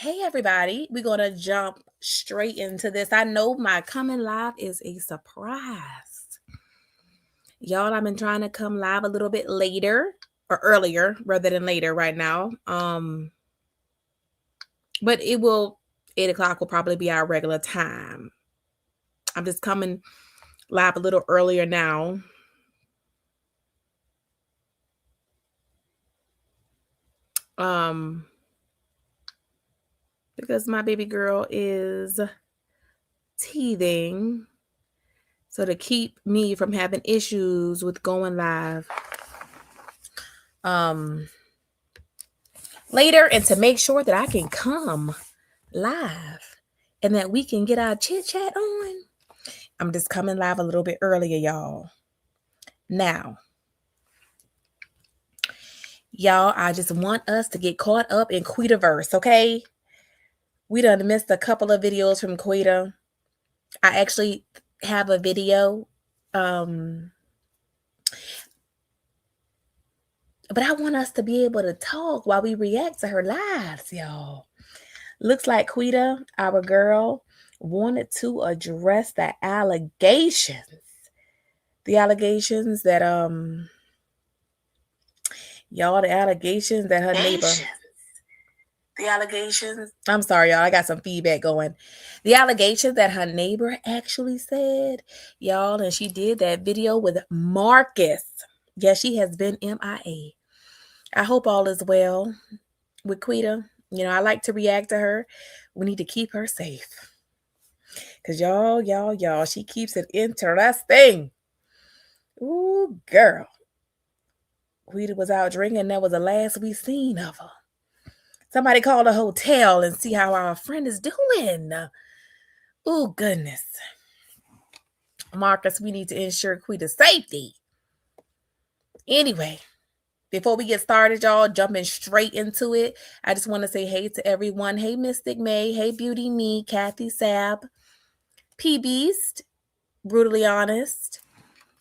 Hey, everybody. We're going to jump straight into this. I know my coming live is a surprise. Y'all, I've been trying to come live a little bit later or earlier rather than later right now. But 8 o'clock will probably be our regular time. I'm just coming live a little earlier now. Because my baby girl is teething. So to keep me from having issues with going live later and to make sure that I can come live and that we can get our chit chat on, I'm just coming live a little bit earlier, y'all. Now, y'all, I just want us to get caught up in Queetaverse, okay? We done missed a couple of videos from Queeta. I actually have a video, but I want us to be able to talk while we react to her lives, y'all. Looks like Queeta, our girl, wanted to address the allegations. The allegations that y'all, the allegations that her neighbor. The allegations. I'm sorry, y'all. I got some feedback going. The allegations that her neighbor actually said, y'all, and she did that video with Marcus. Yeah, she has been MIA. I hope all is well with Queeta. You know, I like to react to her. We need to keep her safe. Because y'all, she keeps it interesting. Ooh, girl. Queeta was out drinking. That was the last we seen of her. Somebody call a hotel and see how our friend is doing. Oh, goodness. Marcus, we need to ensure Queeta's safety. Anyway, before we get started, y'all, jumping straight into it, I just want to say hey to everyone. Hey, Mystic May. Hey, Beauty Me. Kathy Sab. P Beast. Brutally Honest.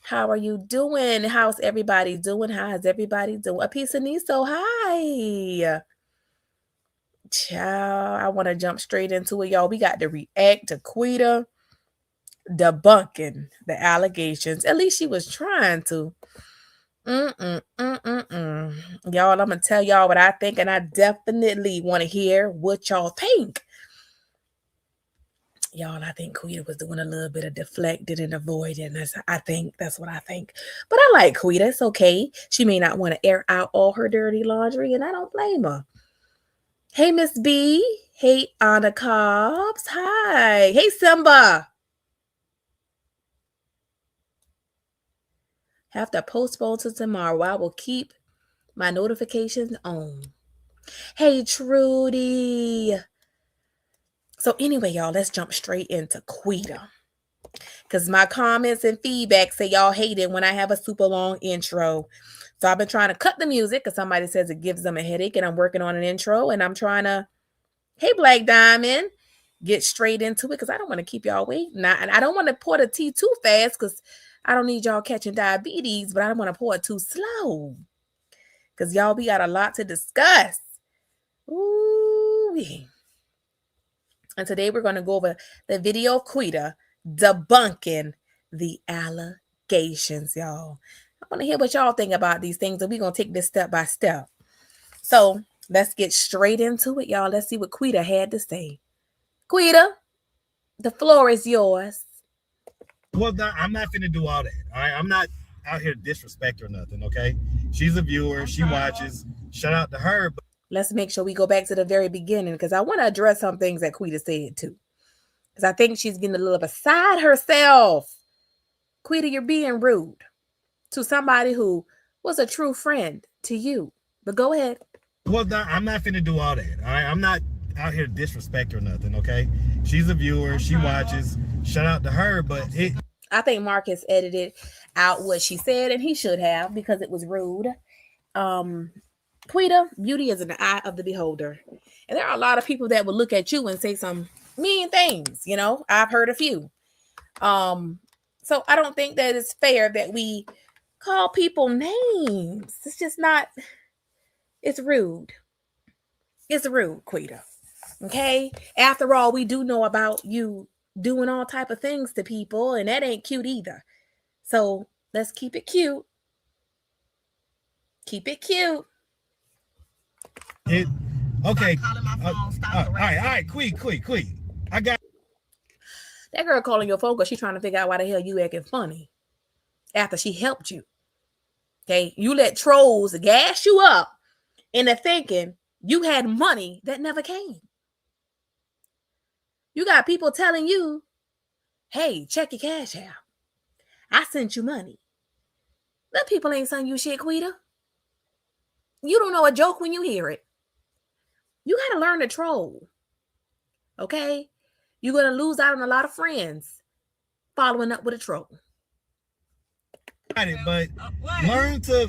How are you doing? How's everybody doing? How is everybody doing? A piece of Niso. Hi. Ciao. I want to jump straight into it, y'all. We got to react to Queeta debunking the allegations. At least she was trying to. Y'all, I'm going to tell y'all what I think, and I definitely want to hear what y'all think. Y'all, I think Queeta was doing a little bit of deflecting and avoiding. That's what I think. But I like Queeta. It's okay. She may not want to air out all her dirty laundry, and I don't blame her. Hey, Miss B. Hey, Anna Cobbs. Hi. Hey, Simba. Have to postpone to tomorrow. I will keep my notifications on. Hey, Trudy. So anyway, y'all, let's jump straight into Queeta. Because my comments and feedback say y'all hate it when I have a super long intro. So I've been trying to cut the music because somebody says it gives them a headache, and I'm working on an intro, and I'm trying to, hey, Black Diamond, get straight into it because I don't want to keep y'all waiting. And I don't want to pour the tea too fast because I don't need y'all catching diabetes, but I don't want to pour it too slow because y'all, we got a lot to discuss. Ooh. And today we're going to go over the video of Queeta debunking the allegations, y'all. I want to hear what y'all think about these things, and we're going to take this step by step. So let's get straight into it, y'all. Let's see what Queeta had to say. Queeta, the floor is yours. Well, I'm not finna do all that. All right, I'm not out here to disrespect or nothing. Okay, she's a viewer. She watches. Shout out to her. But let's make sure we go back to the very beginning because I want to address some things that Queeta said too. Because I think she's getting a little beside herself. Queeta, you're being rude to somebody who was a true friend to you. But go ahead. Well, I'm not finna do all that. All right, I'm not out here to disrespect or nothing. Okay, she's a viewer. She watches. Shout out to her. But I think Marcus edited out what she said, and he should have because it was rude. Queeta, beauty is in the eye of the beholder. And there are a lot of people that will look at you and say some mean things, you know. I've heard a few. So I don't think that it's fair that we call people names. It's just not, it's rude. It's rude, Queeta. Okay? After all, we do know about you doing all type of things to people, and that ain't cute either. So let's keep it cute. Keep it cute. Okay. All right. Quick. I got. That girl calling your phone because she's trying to figure out why the hell you acting funny after she helped you. Okay? You let trolls gas you up into thinking you had money that never came. You got people telling you, hey, check your cash out. I sent you money. Them people ain't sending you shit, Queeta. You don't know a joke when you hear it. You got to learn to troll. Okay? You're going to lose out on a lot of friends following up with a troll. It, but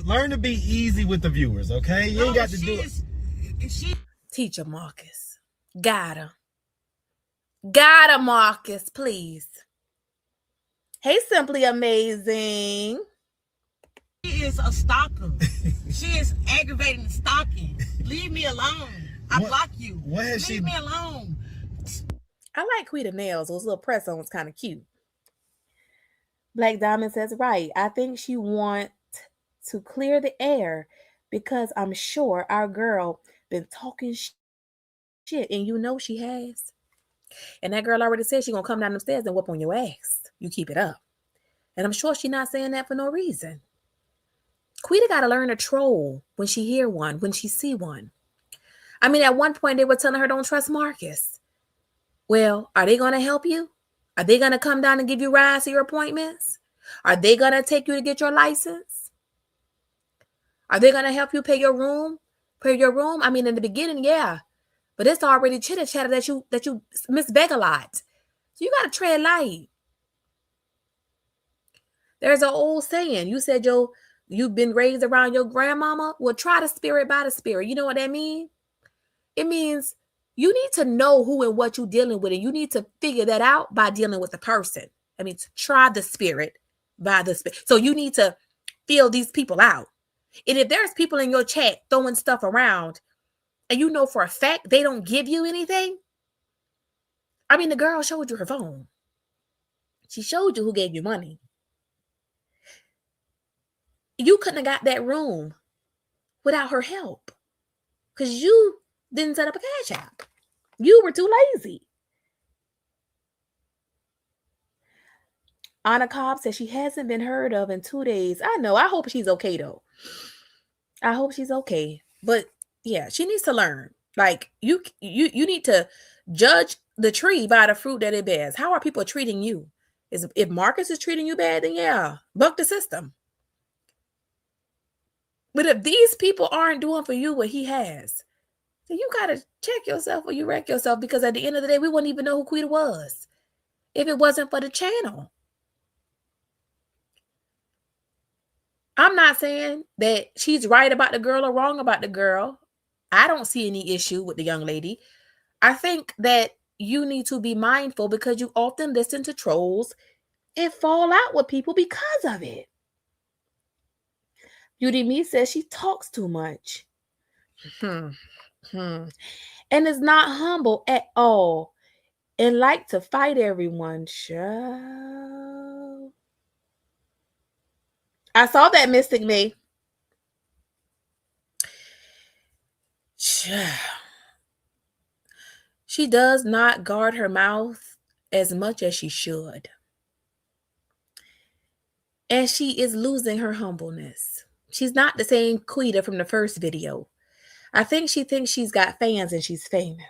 learn to be easy with the viewers, okay? You ain't got to do it. Teacher Marcus. Gotta, Marcus, please. Hey, Simply Amazing. She is a stalker. She is aggravating stalking. Leave me alone. I block you. Leave me alone. I like Queeta nails. Those little press-ons kind of cute. Black Diamond says, right. I think she want to clear the air because I'm sure our girl been talking shit, and you know she has. And that girl already said she gonna come down the stairs and whoop on your ass. You keep it up. And I'm sure she's not saying that for no reason. Queeta gotta learn to troll when she hear one, when she see one. I mean, at one point they were telling her don't trust Marcus. Well, are they gonna help you? Are they gonna come down and give you rides to your appointments? Are they gonna take you to get your license? Are they gonna help you pay your room? I mean, in the beginning, yeah. But it's already chitter chatter that you misbeg a lot. So you gotta tread light. There's an old saying. You said you've been raised around your grandmama. Well, try the spirit by the spirit. You know what that means? It means you need to know who and what you're dealing with, and you need to figure that out by dealing with the person. I mean, try the spirit by the spirit. So you need to feel these people out. And if there's people in your chat throwing stuff around, and you know for a fact they don't give you anything, I mean, the girl showed you her phone. She showed you who gave you money. You couldn't have got that room without her help because you didn't set up a cash app. You were too lazy. Anna Cobb says she hasn't been heard of in 2 days. I know. I hope she's okay, though. I hope she's okay. But yeah, she needs to learn. Like, you need to judge the tree by the fruit that it bears. How are people treating you? If Marcus is treating you bad, then yeah, buck the system. But if these people aren't doing for you what he has, then you got to check yourself or you wreck yourself, because at the end of the day, we wouldn't even know who Queeta was if it wasn't for the channel. I'm not saying that she's right about the girl or wrong about the girl. I don't see any issue with the young lady. I think that you need to be mindful because you often listen to trolls and fall out with people because of it. Beauty Me says she talks too much. And is not humble at all and like to fight everyone. Show. I saw that, Mystic Me. She does not guard her mouth as much as she should. And she is losing her humbleness. She's not the same Queeta from the first video. I think she thinks she's got fans and she's famous.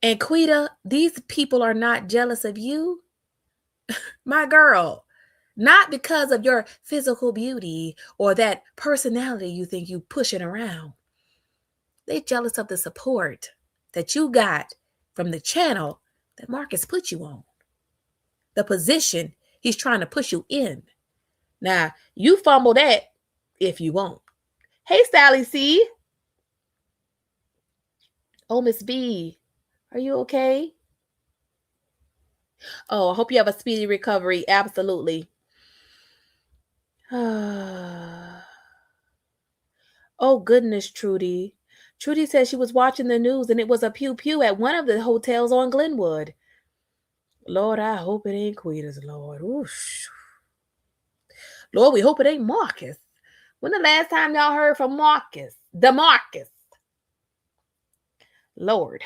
And Queeta, these people are not jealous of you, my girl. Not because of your physical beauty or that personality you think you pushing around. They're jealous of the support that you got from the channel that Marcus put you on. The position he's trying to push you in. Now, you fumble that if you won't. Hey, Sally C. Oh, Miss B. Are you okay? Oh, I hope you have a speedy recovery. Absolutely. Oh, goodness, Trudy. Trudy said she was watching the news and it was a pew-pew at one of the hotels on Glenwood. Lord, I hope it ain't Queeta's, Lord. Oosh. Lord, we hope it ain't Marcus. When the last time y'all heard from Marcus? DeMarcus. Lord.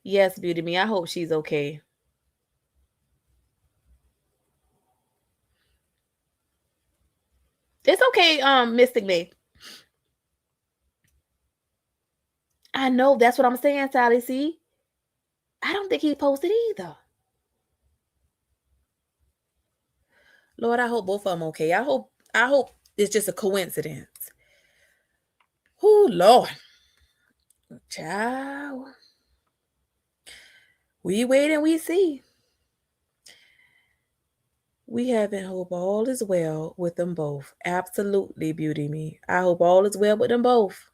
Yes, Beauty Me. I hope she's okay. It's okay, Mystic Me. I know, that's what I'm saying, Sally. See? I don't think he posted either. Lord, I hope both of them okay. I hope it's just a coincidence. Oh, Lord. Child. We wait and we see. We have and hope all is well with them both. Absolutely, Beauty Me. I hope all is well with them both.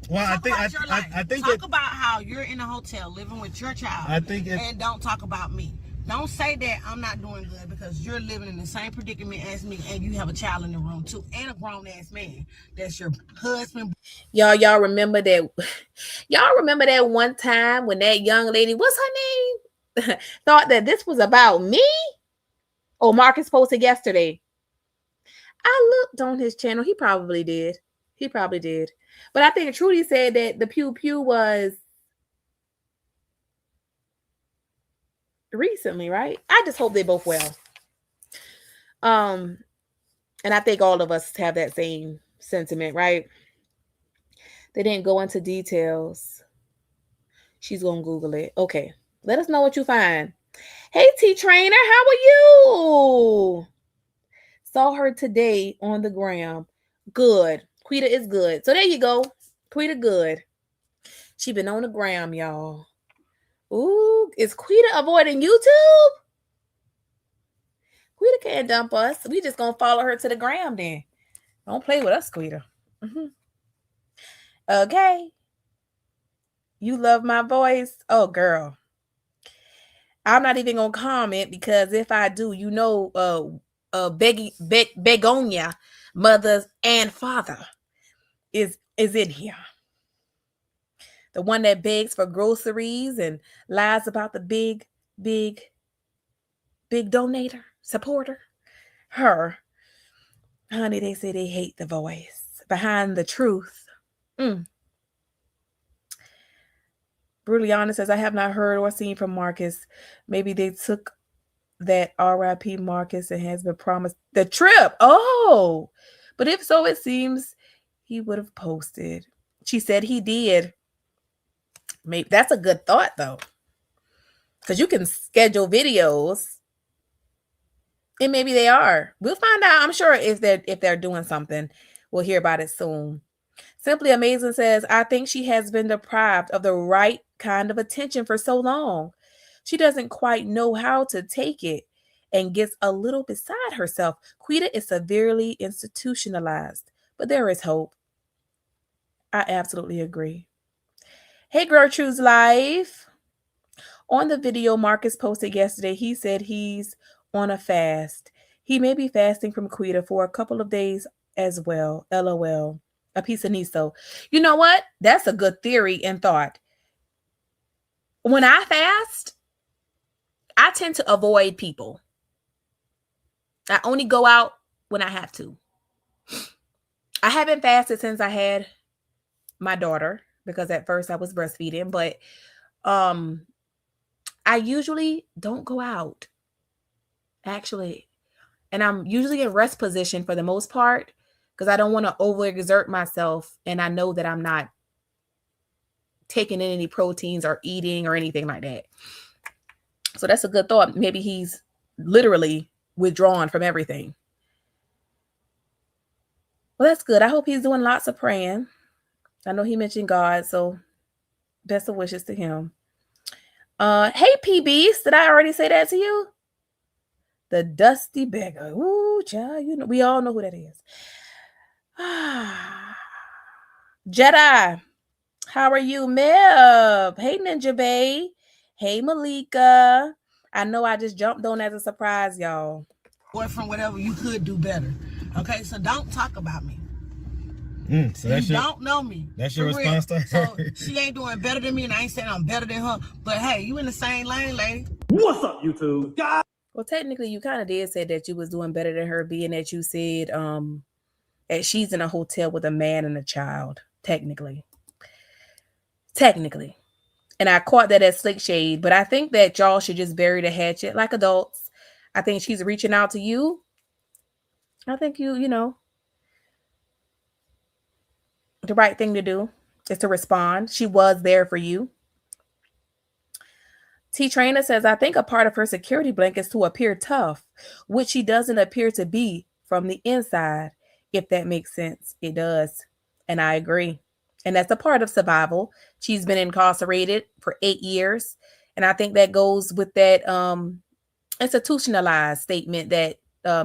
Well, I think talk about how you're in a hotel living with your child. And don't talk about me. Don't say that I'm not doing good because you're living in the same predicament as me and you have a child in the room too and a grown-ass man. That's your husband. Y'all remember that? Y'all remember that one time when that young lady, what's her name? Thought that this was about me? Oh, Marcus posted yesterday. I looked on his channel. He probably did. But I think Trudy said that the pew-pew was recently, right? I just hope they both well. And I think all of us have that same sentiment, right? They didn't go into details. She's gonna Google it. Okay, let us know what you find. Hey, T-Trainer, how are you? Saw her today on the gram. Good. Queeta is good. So there you go. Queeta good. She been on the gram, y'all. Ooh, is Queeta avoiding YouTube? Queeta can't dump us. We just gonna follow her to the gram then. Don't play with us, Queeta. Okay. You love my voice? Oh, girl. I'm not even gonna comment because if I do, you know, Begonia, mother and father, is in here. The one that begs for groceries and lies about the big donator, supporter. Her. Honey, they say they hate the voice. Behind the truth. Bruliana says, I have not heard or seen from Marcus. Maybe they took that RIP Marcus and has been promised the trip. Oh, but if so, it seems he would have posted. She said he did. Maybe that's a good thought though, because you can schedule videos, and maybe they are. We'll find out. I'm sure if they're doing something, we'll hear about it soon. Simply Amazing says, I think she has been deprived of the right kind of attention for so long. She doesn't quite know how to take it and gets a little beside herself. Queeta is severely institutionalized, but there is hope. I absolutely agree. Hey, Gertrude's Life. On the video Marcus posted yesterday, he said he's on a fast. He may be fasting from Queeta for a couple of days as well. LOL. A piece of Niso. You know what? That's a good theory and thought. When I fast, I tend to avoid people. I only go out when I have to. I haven't fasted since I had my daughter because at first I was breastfeeding, but I usually don't go out. Actually, and I'm usually in rest position for the most part because I don't want to overexert myself, and I know that I'm not taking in any proteins or eating or anything like that. So that's a good thought. Maybe he's literally withdrawn from everything. Well, that's good. I hope he's doing lots of praying. I know he mentioned God, so best of wishes to him. Hey, PBs, did I already say that to you? The Dusty Beggar. Ooh, child, you know, we all know who that is. Jedi, how are you, Meb? Hey, Ninja Bay. Hey, Malika. I know I just jumped on as a surprise, y'all. Boyfriend, whatever, you could do better. Okay, so don't talk about me. So that's you don't know me. That's your response to her? So she ain't doing better than me, and I ain't saying I'm better than her. But hey, you in the same lane, lady. What's up, YouTube? God. Well, technically, you kind of did say that you was doing better than her, being that you said that she's in a hotel with a man and a child. Technically. And I caught that as slick shade, but I think that y'all should just bury the hatchet like adults. I think she's reaching out to you. I think you know, the right thing to do is to respond. She was there for you. T Trainer says, I think a part of her security blanket is to appear tough, which she doesn't appear to be from the inside. If that makes sense, it does. And I agree. And that's a part of survival. She's been incarcerated for 8 years. And I think that goes with that institutionalized statement that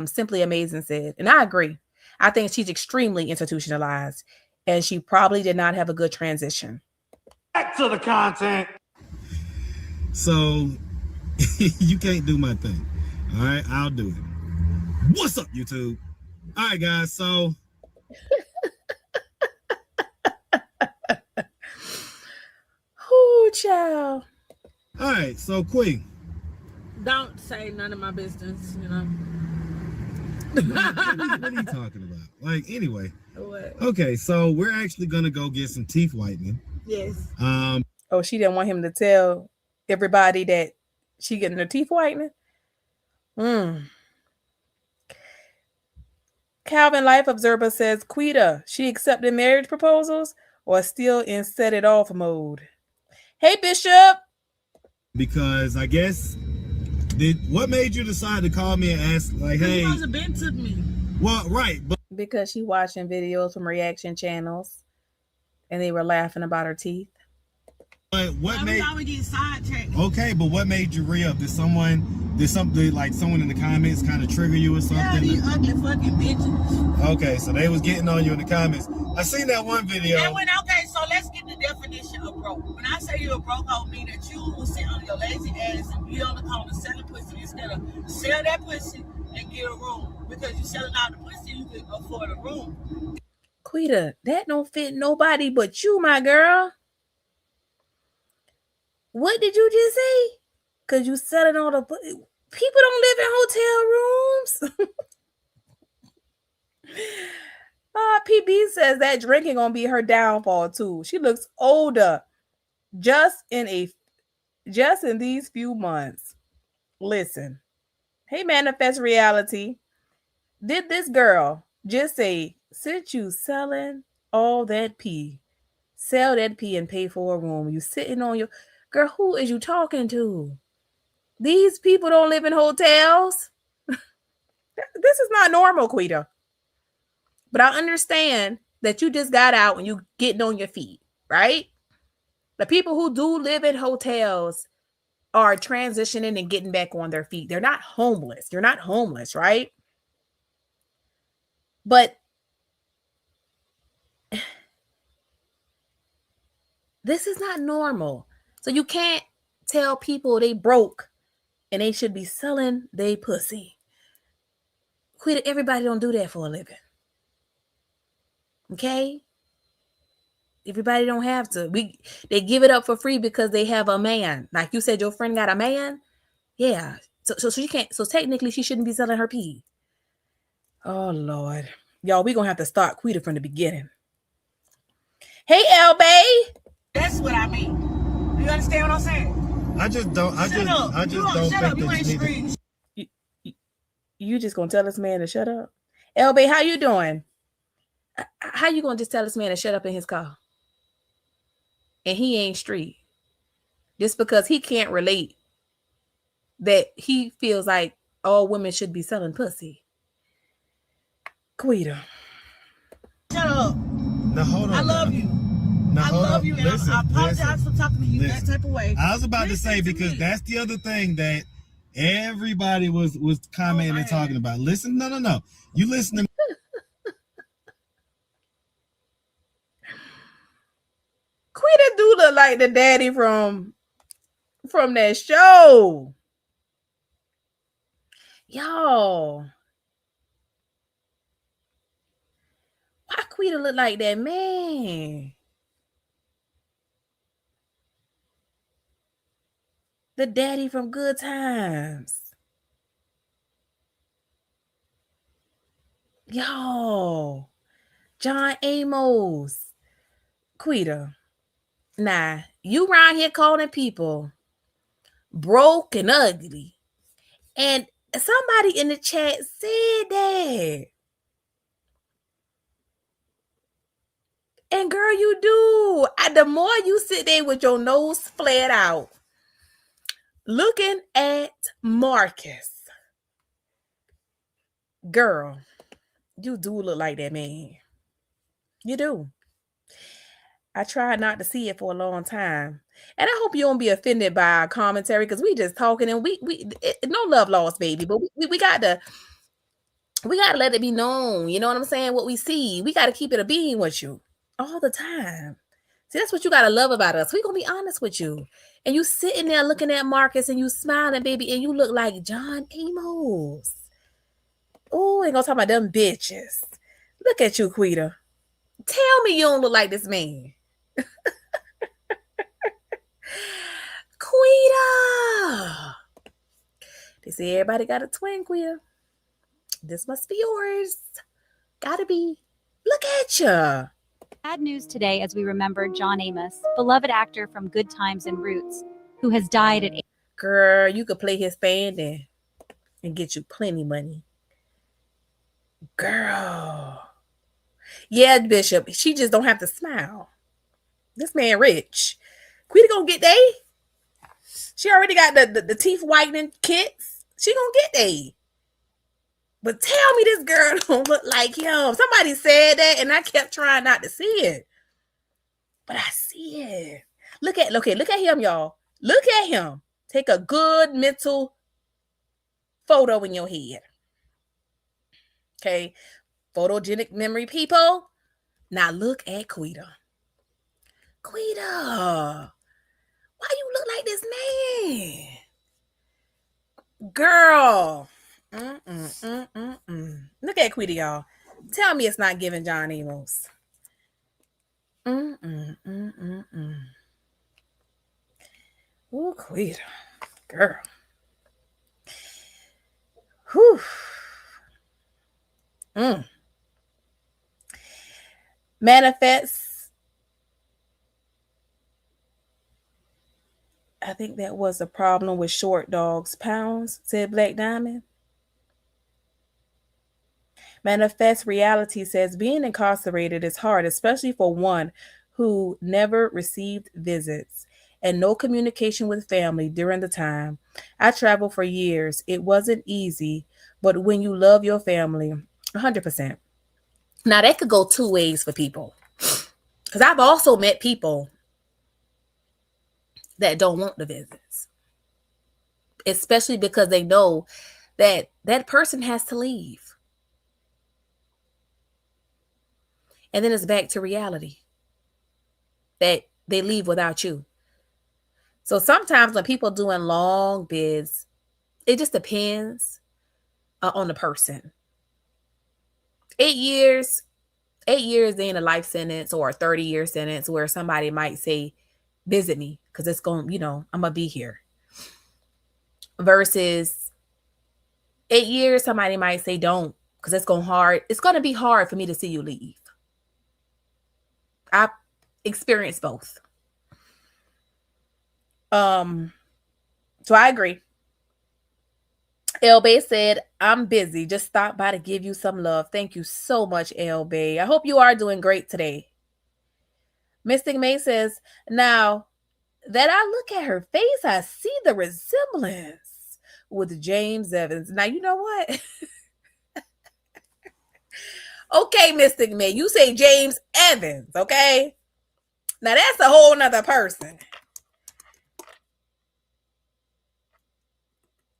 Simply Amazing said. And I agree. I think she's extremely institutionalized. And she probably did not have a good transition. Back to the content. So you can't do my thing. All right, I'll do it. What's up, YouTube? All right, guys. So Ooh, child. All right, so Queen. Don't say none of my business, you know. What are you talking about? Like, anyway. What? Okay, so we're actually gonna go get some teeth whitening. Yes. Oh, she didn't want him to tell everybody that she getting her teeth whitening. Calvin Life Observer says, Queeta, she accepted marriage proposals or still in set it off mode? Hey, Bishop. Because I guess what made you decide to call me and ask, like, hey? You must have been took me. Well, right, but because she watching videos from reaction channels, and they were laughing about her teeth. But what made? We get sidetracked. Okay, but what made you re-up? Did something like someone in the comments kind of trigger you or something? Yeah, these ugly fucking bitches. Okay, so they was getting on you in the comments. I seen that one video. Okay, so let's get the definition of broke. When I say you're a broke, I mean that you will sit on your lazy ass and be on the corner selling pussy instead of sell that pussy and get a room. Because you selling out the pussy, you can afford a room. Queeta, that don't fit nobody but you, my girl. What did you just say? Because you selling all the... People don't live in hotel rooms. PB says that drinking gonna be her downfall too. She looks older just in these few months. Listen. Hey, Manifest Reality. Did this girl just say, since you selling all that pee, sell that pee and pay for a room? You sitting on your... Girl, who is you talking to? These people don't live in hotels. This is not normal, Queeta. But I understand that you just got out and you getting on your feet, right? The people who do live in hotels are transitioning and getting back on their feet. They're not homeless. You're not homeless, right? But this is not normal. So you can't tell people they broke and they should be selling they pussy. Queeta, everybody don't do that for a living. Okay? Everybody don't have to. They give it up for free because they have a man. Like you said, your friend got a man. Yeah. So she can't. So technically, she shouldn't be selling her pee. Oh Lord, y'all, we gonna have to start Queeta from the beginning. Hey, L Bay. That's what I mean. You understand what I'm saying? I just don't. I just don't think that you just gonna tell this man to shut up? L Bay, how you doing? How you gonna just tell this man to shut up in his car? And he ain't street. Just because he can't relate that he feels like all women should be selling pussy. Queeta. Shut up. No, hold on. I love you. I love you. And I apologize for talking to you that type of way. I was about to say, because that's the other thing that everybody was commenting and talking about. Listen, no. You listen to me. Queeta do look like the daddy from that show. Y'all. Queeta look like that man. The daddy from Good Times. Yo, John Amos. Queeta. Nah, you around here calling people broke and ugly. And somebody in the chat said that. And girl, you do. The more you sit there with your nose flared out, looking at Marcus, girl, you do look like that man. You do. I tried not to see it for a long time. And I hope you don't be offended by our commentary, because we just talking and no love lost, baby. But we got to let it be known. You know what I'm saying? What we see. We got to keep it a being with you all the time. See, that's what you got to love about us. We going to be honest with you. And you sitting there looking at Marcus and you smiling, baby, and you look like John Amos. Oh, ain't gonna talk about them bitches. Look at you, Queeta. Tell me you don't look like this man. Queeta. They say everybody got a twin, Queeta. This must be yours. Gotta be. Look at you. Sad news today as we remember John Amos, beloved actor from Good Times and Roots, who has died at... Girl, you could play his band and get you plenty money. Girl. Yeah, Bishop. She just don't have to smile. This man rich. Queeta gonna get they. She already got the teeth whitening kits. She gonna get they. But tell me this girl don't look like him. Somebody said that and I kept trying not to see it. But I see it. Look at him, y'all. Look at him. Take a good mental photo in your head. Okay. Photogenic memory, people. Now look at Queeta. Queeta. Why you look like this man? Girl. Look at Queeta, y'all. Tell me it's not giving John Amos. Ooh, Queeta. Girl. Whew. Manifest. I think that was a problem with short dogs' pounds, said Black Diamond. Manifest Reality says being incarcerated is hard, especially for one who never received visits and no communication with family during the time. I traveled for years. It wasn't easy, but when you love your family, 100%. Now, that could go two ways for people. Because I've also met people that don't want the visits. Especially because they know that that person has to leave. And then it's back to reality. That they leave without you. So sometimes when people doing long bids, it just depends on the person. 8 years in a life sentence or a 30-year sentence where somebody might say, visit me because it's going, I'm going to be here. Versus 8 years, somebody might say, don't, because it's going to be hard for me to see you leave. I've experienced both. So I agree. L-Bay said, I'm busy. Just stop by to give you some love. Thank you so much, L-Bay. I hope you are doing great today. Mystic May says, now that I look at her face, I see the resemblance with James Evans. Now, you know what? Okay, Mystic May, you say James Evans, okay? Now, that's a whole nother person.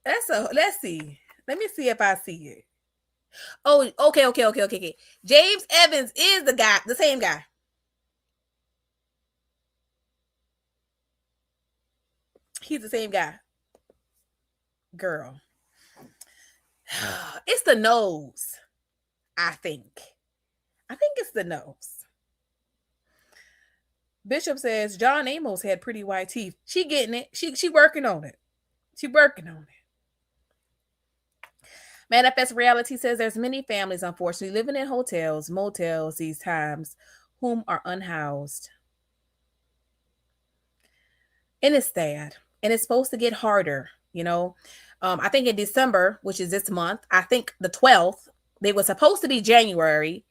Let's see. Let me see if I see it. Oh, okay. James Evans is the same guy. He's the same guy. Girl. It's the nose, I think. I think it's the nose. Bishop says John Amos had pretty white teeth. She getting it. She working on it. She working on it. Manifest Reality says there's many families, unfortunately, living in hotels, motels these times, whom are unhoused. And it's sad. And it's supposed to get harder, you know. I think in December, which is this month, I think the 12th, they were supposed to be January,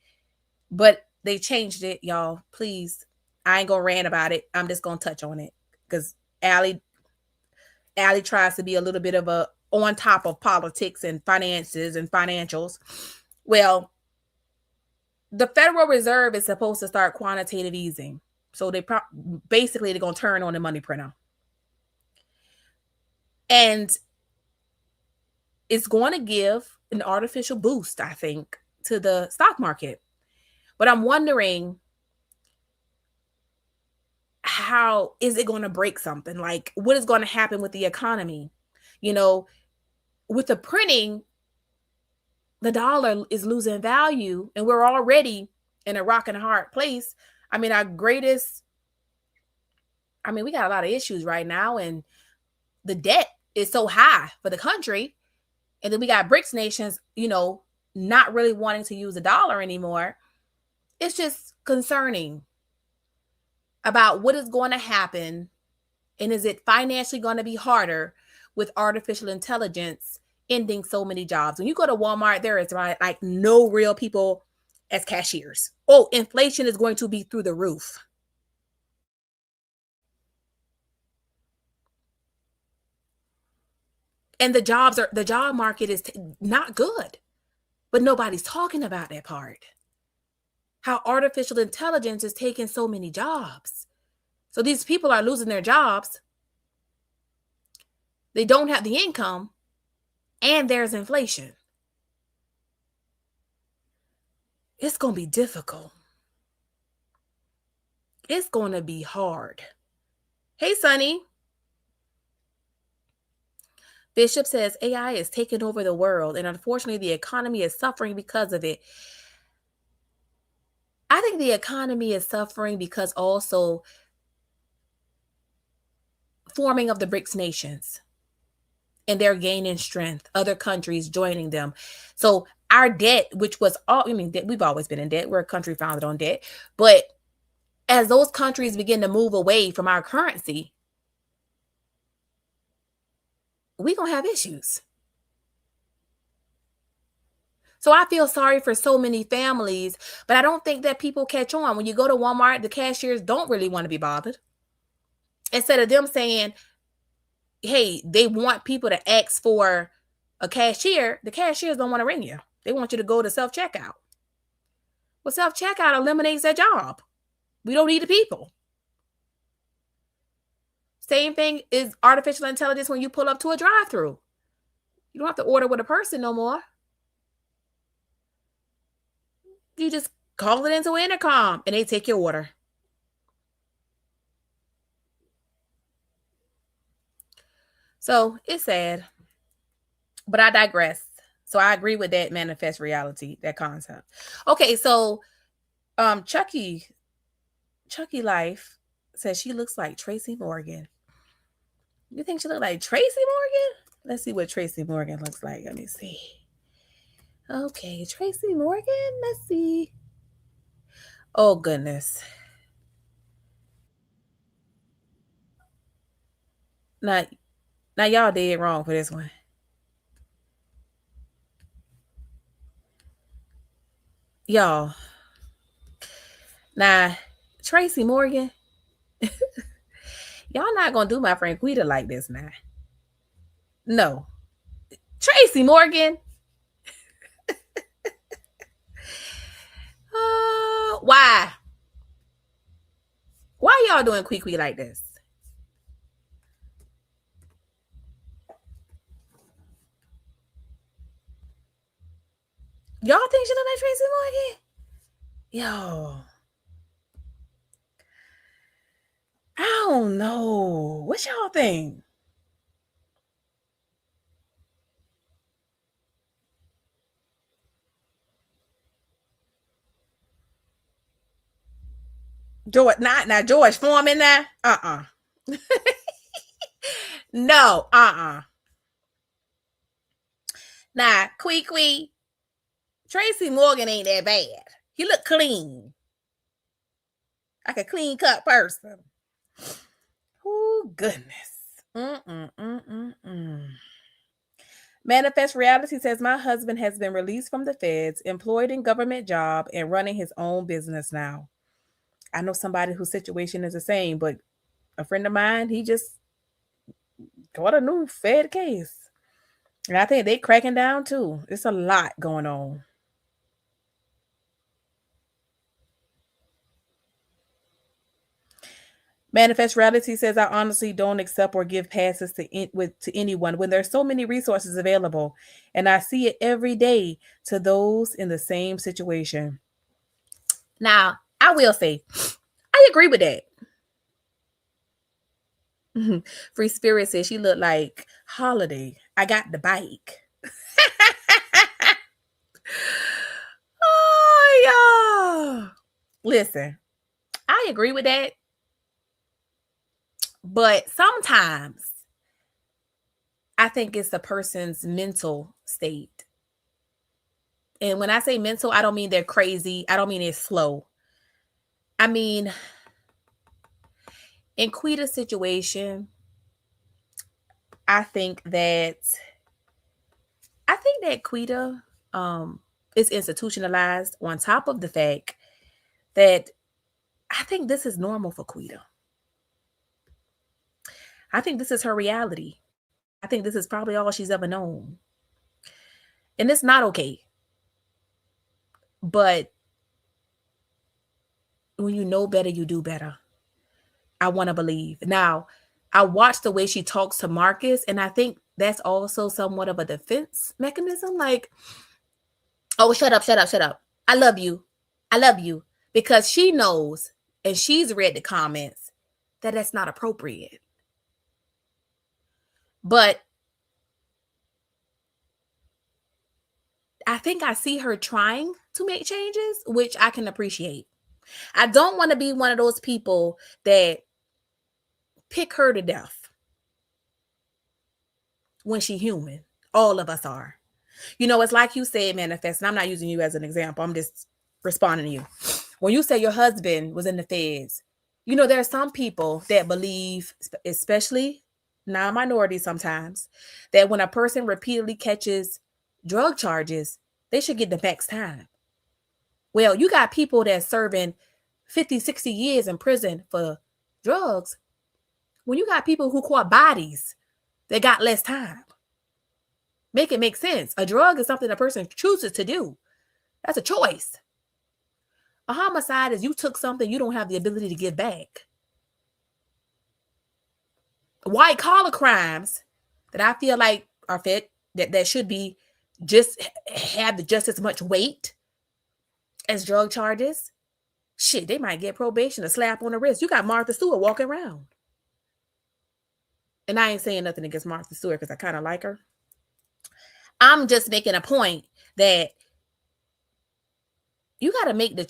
but they changed it, y'all. Please, I ain't gonna rant about it. I'm just gonna touch on it because Allie tries to be a little bit of a on top of politics and finances and financials. Well, the Federal Reserve is supposed to start quantitative easing, so basically they're gonna turn on the money printer, and it's going to give an artificial boost, I think, to the stock market. But I'm wondering, how is it going to break something? Like, what is going to happen with the economy? You know, with the printing, the dollar is losing value, and we're already in a rock and a hard place. I mean, we got a lot of issues right now, and the debt is so high for the country. And then we got BRICS nations, not really wanting to use the dollar anymore. It's just concerning about what is going to happen. And is it financially going to be harder with artificial intelligence ending so many jobs? When you go to Walmart, there is like no real people as cashiers. Oh, inflation is going to be through the roof. And the job market is not good, but nobody's talking about that part. How artificial intelligence is taking so many jobs. So these people are losing their jobs. They don't have the income, and there's inflation. It's going to be difficult. It's going to be hard. Hey, Sonny. Bishop says AI is taking over the world, and unfortunately, the economy is suffering because of it. I think the economy is suffering because also forming of the BRICS nations, and they're gaining strength, other countries joining them. So our debt, which was we've always been in debt. We're a country founded on debt. But as those countries begin to move away from our currency, we're going to have issues. So I feel sorry for so many families, but I don't think that people catch on. When you go to Walmart, the cashiers don't really want to be bothered. Instead of them saying, hey, they want people to ask for a cashier, the cashiers don't want to ring you. They want you to go to self-checkout. Well, self-checkout eliminates that job. We don't need the people. Same thing is artificial intelligence when you pull up to a drive-thru. You don't have to order with a person no more. You just call it into an intercom and they take your order. So it's sad, but I digress. So I agree with that manifest reality, that concept. Okay, so Chucky Life says she looks like Tracy Morgan. You think she look like Tracy Morgan? Let's see what Tracy Morgan looks like. Let me see. Okay, Tracy Morgan. Let's see. Oh, goodness. Now y'all did wrong for this one. Y'all. Now, Tracy Morgan. Y'all not going to do my friend Queeta like this now. No. Tracy Morgan. Why? Why y'all doing Queequee like this? Y'all think she look like Tracy Morgan? Yo. I don't know. What y'all think? George, not George Foreman now. No, Nah, Quee. Tracy Morgan ain't that bad. He look clean. Like a clean cut person. Oh, goodness. Manifest Reality says, my husband has been released from the feds, employed in government job, and running his own business now. I know somebody whose situation is the same, but a friend of mine, he just got a new Fed case. And I think they cracking down too. It's a lot going on. Manifest Reality says, I honestly don't accept or give passes to anyone when there's so many resources available. And I see it every day to those in the same situation. Now, I will say, I agree with that. Free Spirit says she looked like Holiday. I got the bike. Oh, yeah. Listen, I agree with that. But sometimes I think it's the person's mental state. And when I say mental, I don't mean they're crazy. I don't mean it's slow. I mean, in Queeta's situation, I think that Queeta is institutionalized, on top of the fact that I think this is normal for Queeta. I think this is her reality. I think this is probably all she's ever known. And it's not okay. But when you know better, you do better. I want to believe. Now, I watched the way she talks to Marcus, and I think that's also somewhat of a defense mechanism. Like, oh, shut up. I love you. Because she knows, and she's read the comments, that that's not appropriate. But I think I see her trying to make changes, which I can appreciate. I don't want to be one of those people that pick her to death when she's human. All of us are. You know, it's like you said, Manifest, and I'm not using you as an example. I'm just responding to you. When you say your husband was in the feds, you know, there are some people that believe, especially non-minority sometimes, that when a person repeatedly catches drug charges, they should get the max time. Well, you got people that's serving 50, 60 years in prison for drugs, when you got people who caught bodies that got less time. Make it make sense. A drug is something a person chooses to do. That's a choice. A homicide is you took something you don't have the ability to give back. White collar crimes that I feel like are fit, that should be just have just as much weight as drug charges. Shit, they might get probation, a slap on the wrist. You got Martha Stewart walking around. And I ain't saying nothing against Martha Stewart because I kind of like her. I'm just making a point that you got to make the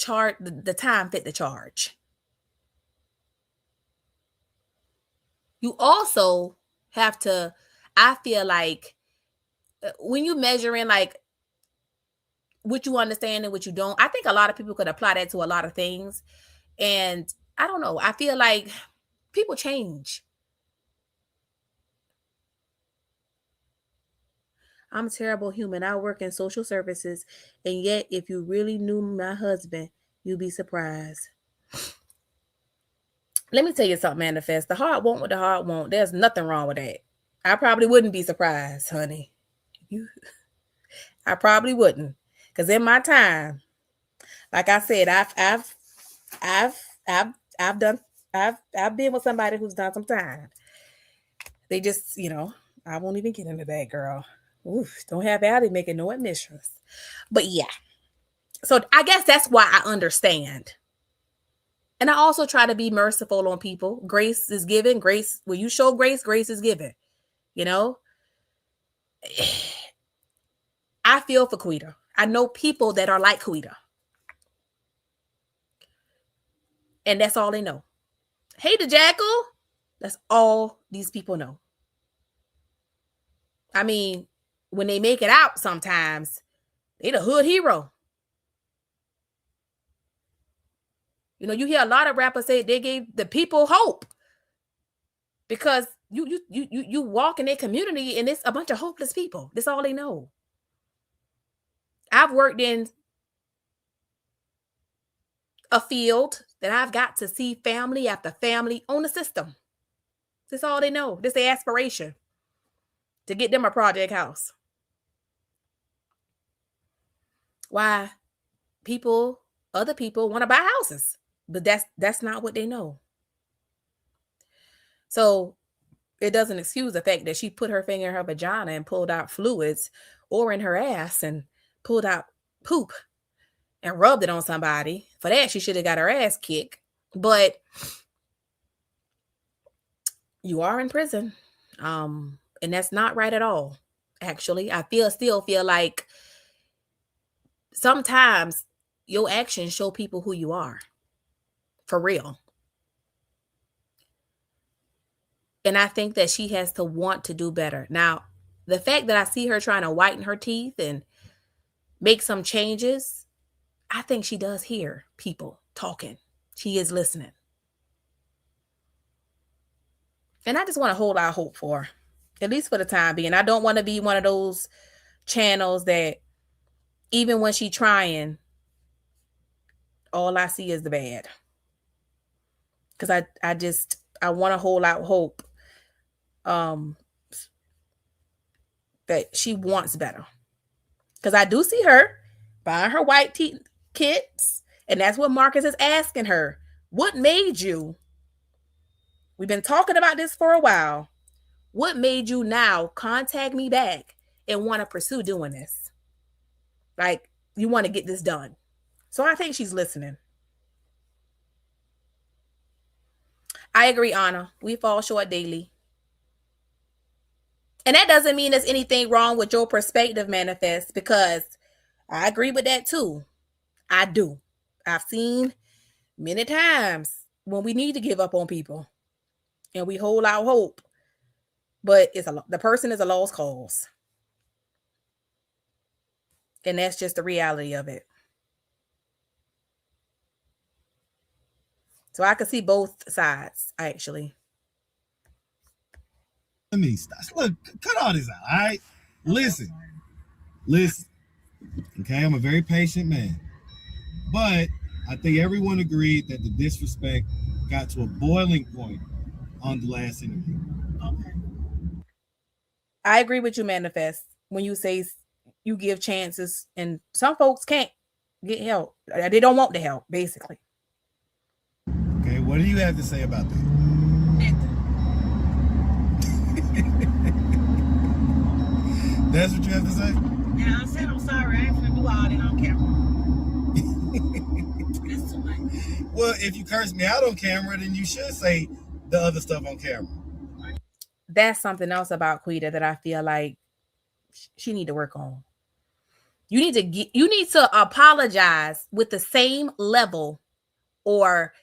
time fit the charge. You also have to, I feel like, when you measuring like what you understand and what you don't, I think a lot of people could apply that to a lot of things. And I don't know, I feel like people change. I'm a terrible human. I work in social services. And yet, if you really knew my husband, you'd be surprised. Let me tell you something, Manifest. The heart won't what the heart won't. There's nothing wrong with that. I probably wouldn't be surprised, honey. I probably wouldn't. Because in my time, like I said, I've been with somebody who's done some time. They just, I won't even get into that, girl. Oof, don't have Allie making no admissions. But yeah. So I guess that's why I understand. And I also try to be merciful on people. Grace is given. Grace, when you show grace, grace is given. I feel for Queeta. I know people that are like Queeta. And that's all they know. Hey, the Jackal. That's all these people know. I mean, when they make it out sometimes, they the hood hero. You know, you hear a lot of rappers say they gave the people hope because you walk in their community and it's a bunch of hopeless people. That's all they know. I've worked in a field that I've got to see family after family on the system. That's all they know. That's their aspiration, to get them a project house. Why other people want to buy houses, but that's not what they know. So it doesn't excuse the fact that she put her finger in her vagina and pulled out fluids, or in her ass and pulled out poop and rubbed it on somebody. For that, she should have got her ass kicked. But you are in prison. And that's not right at all. Actually, I still feel like sometimes your actions show people who you are. For real. And I think that she has to want to do better. Now, the fact that I see her trying to whiten her teeth and make some changes, I think she does hear people talking. She is listening. And I just want to hold out hope for her, at least for the time being. I don't want to be one of those channels that even when she's trying, all I see is the bad. Because I want to hold out hope that she wants better. Because I do see her buying her white teeth kits. And that's what Marcus is asking her. What made you? We've been talking about this for a while. What made you now contact me back and want to pursue doing this? Like, you want to get this done. So I think she's listening. I agree, Anna. We fall short daily. And that doesn't mean there's anything wrong with your perspective, Manifest, because I agree with that too. I do. I've seen many times when we need to give up on people and we hold out hope, but the person is a lost cause. And that's just the reality of it. So I can see both sides, actually. Let me stop. Look, cut all this out, all right? Listen. Okay, I'm a very patient man. But I think everyone agreed that the disrespect got to a boiling point on the last interview. Okay. I agree with you, Manifest, when you say you give chances and some folks can't get help. They don't want the help, basically. Okay, what do you have to say about that? That's what you have to say? Yeah, I said I'm sorry. I ain't finna do all that on camera. That's too much. Well, if you curse me out on camera, then you should say the other stuff on camera. That's something else about Queeta that I feel like she need to work on. You need to apologize with the same level, or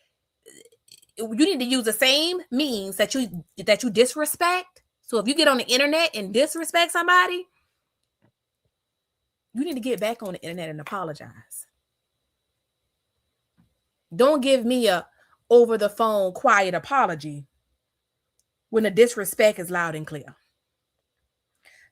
you need to use the same means that you disrespect. So if you get on the internet and disrespect somebody, you need to get back on the internet and apologize. Don't give me a over the phone quiet apology when the disrespect is loud and clear.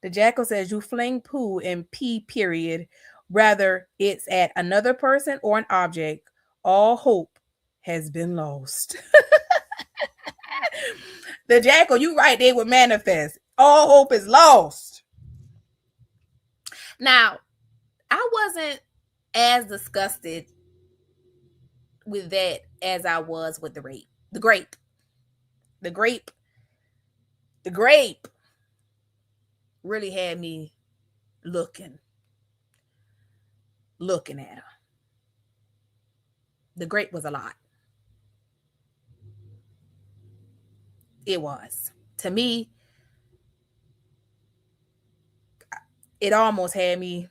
The Jackal says you fling poo and pee, period. Rather it's at another person or an object. All hope has been lost. The Jackal, you right there with Manifest. All hope is lost. Now, I wasn't as disgusted with that as I was with the rape. The grape really had me looking at her. The grape was a lot. It was. To me, it almost had me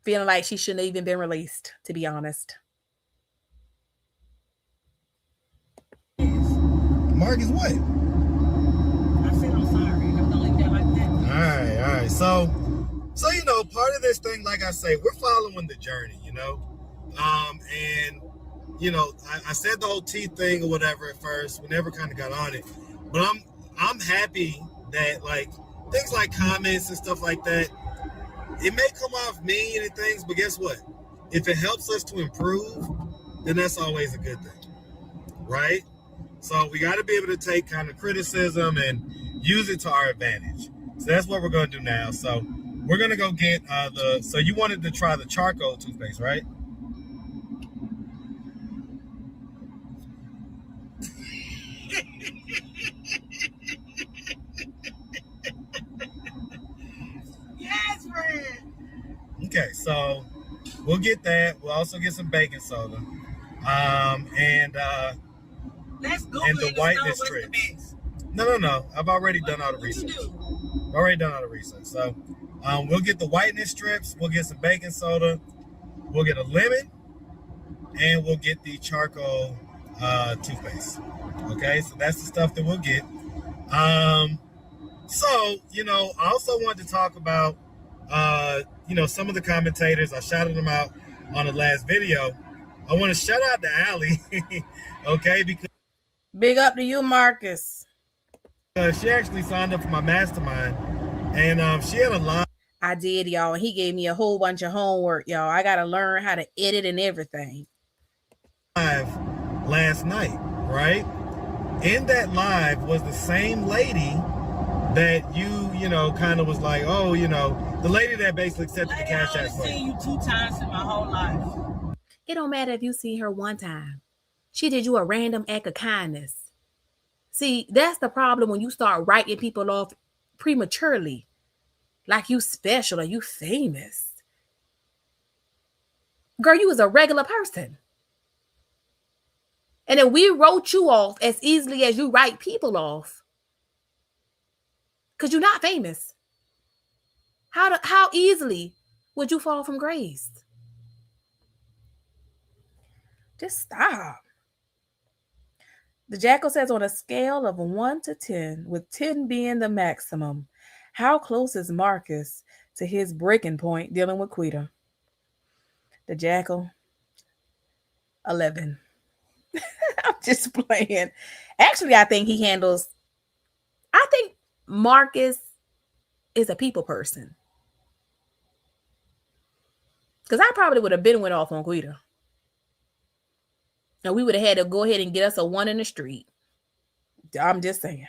feeling like she shouldn't have even been released, to be honest. Marcus, what? I said I'm sorry. I'm gonna leave that like that. All right. So you know, part of this thing, like I say, we're following the journey, you know. And you know, I said the whole teeth thing or whatever at first. We never kind of got on it, but I'm happy that like things like comments and stuff like that, it may come off mean and things, but guess what? If it helps us to improve, then that's always a good thing, right? So we got to be able to take kind of criticism and use it to our advantage. So that's what we're going to do now. So we're going to go get so you wanted to try the charcoal toothpaste, right? Yes, friend. Okay, so we'll get that. We'll also get some baking soda. Let's go. And the whiteness strips. No. I've already done all the research. So we'll get the whiteness strips. We'll get some baking soda. We'll get a lemon. And we'll get the charcoal toothpaste. Okay, so that's the stuff that we'll get. So, you know, I also wanted to talk about, you know, some of the commentators. I shouted them out on the last video. I want to shout out to Allie, okay, because big up to you, Marcus. She actually signed up for my mastermind, and she had a lot. I did, y'all. He gave me a whole bunch of homework, y'all. I got to learn how to edit and everything. Live last night, right? In that live was the same lady that you know, kind of was like, oh, you know, the lady that basically accepted the cash app. I've seen you 2 times in my whole life. It don't matter if you see her one time. She did you a random act of kindness. See, that's the problem when you start writing people off prematurely. Like you special or you famous. Girl, you was a regular person. And then we wrote you off as easily as you write people off. Because you're not famous. How easily would you fall from grace? Just stop. The Jackal says on a scale of 1 to 10, with 10 being the maximum, how close is Marcus to his breaking point dealing with Queeta? The Jackal, 11. I'm just playing. Actually, I think Marcus is a people person. Because I probably would have went off on Queeta. And we would have had to go ahead and get us a 1 in the street. I'm just saying.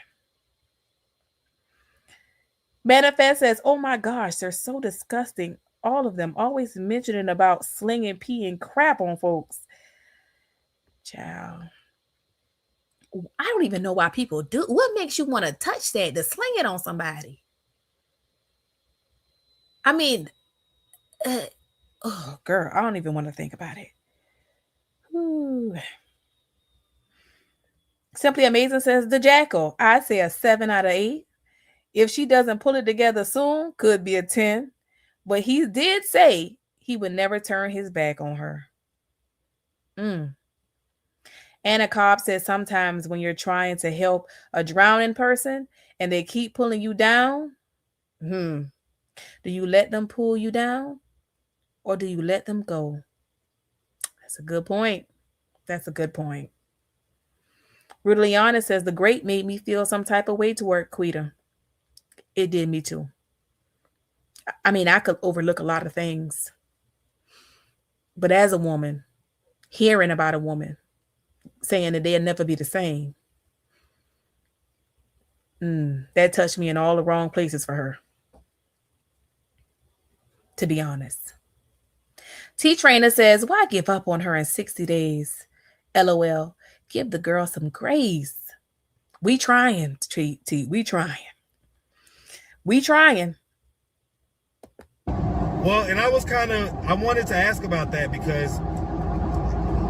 Manifest says, oh my gosh, they're so disgusting. All of them always mentioning about slinging pee and crap on folks. Child. I don't even know why people do. What makes you want to touch that, to sling it on somebody? I mean, oh, girl, I don't even want to think about it. Ooh. Simply Amazing says, the Jackal, I'd say a 7 out of 8. If she doesn't pull it together soon, could be a 10. But he did say he would never turn his back on her. Anna Cobb says sometimes when you're trying to help a drowning person and they keep pulling you down, do you let them pull you down or do you let them go? That's a good point. That's a good point. Rudeliana says the great made me feel some type of way toward Queeta. It did me too. I mean, I could overlook a lot of things. But as a woman, hearing about a woman saying that they'll never be the same, that touched me in all the wrong places for her. To be honest. T-Trainer says, why give up on her in 60 days? LOL. Give the girl some grace. We trying, T. We trying. We trying. Well, and I wanted to ask about that because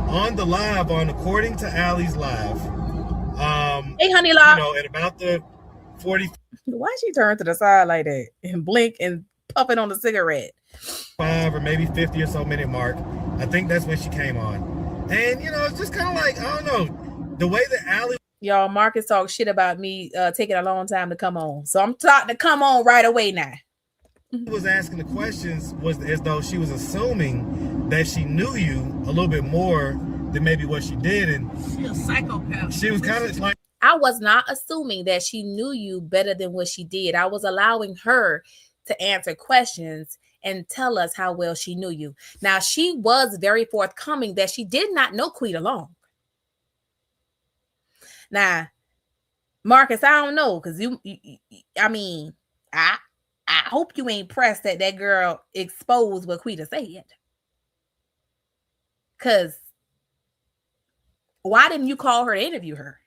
on the live, according to Allie's live, hey, honey, love. You know, at about the 40. Why she turn to the side like that and blink and puffing on the cigarette? 5 or maybe 50 or so minute mark. I think that's when she came on. And, you know, it's just kind of like, I don't know, the way that Allie Y'all, Marcus talk shit about me taking a long time to come on. So I'm starting to come on right away now. She was asking the questions was as though she was assuming that she knew you a little bit more than maybe what she did. And she's a psychopath. She was kind of like, I was not assuming that she knew you better than what she did. I was allowing her to answer questions and tell us how well she knew you. Now, she was very forthcoming that she did not know Queeta long. Now, Marcus, I don't know, because I mean, I hope you ain't pressed that that girl exposed what Queeta said. Because why didn't you call her to interview her?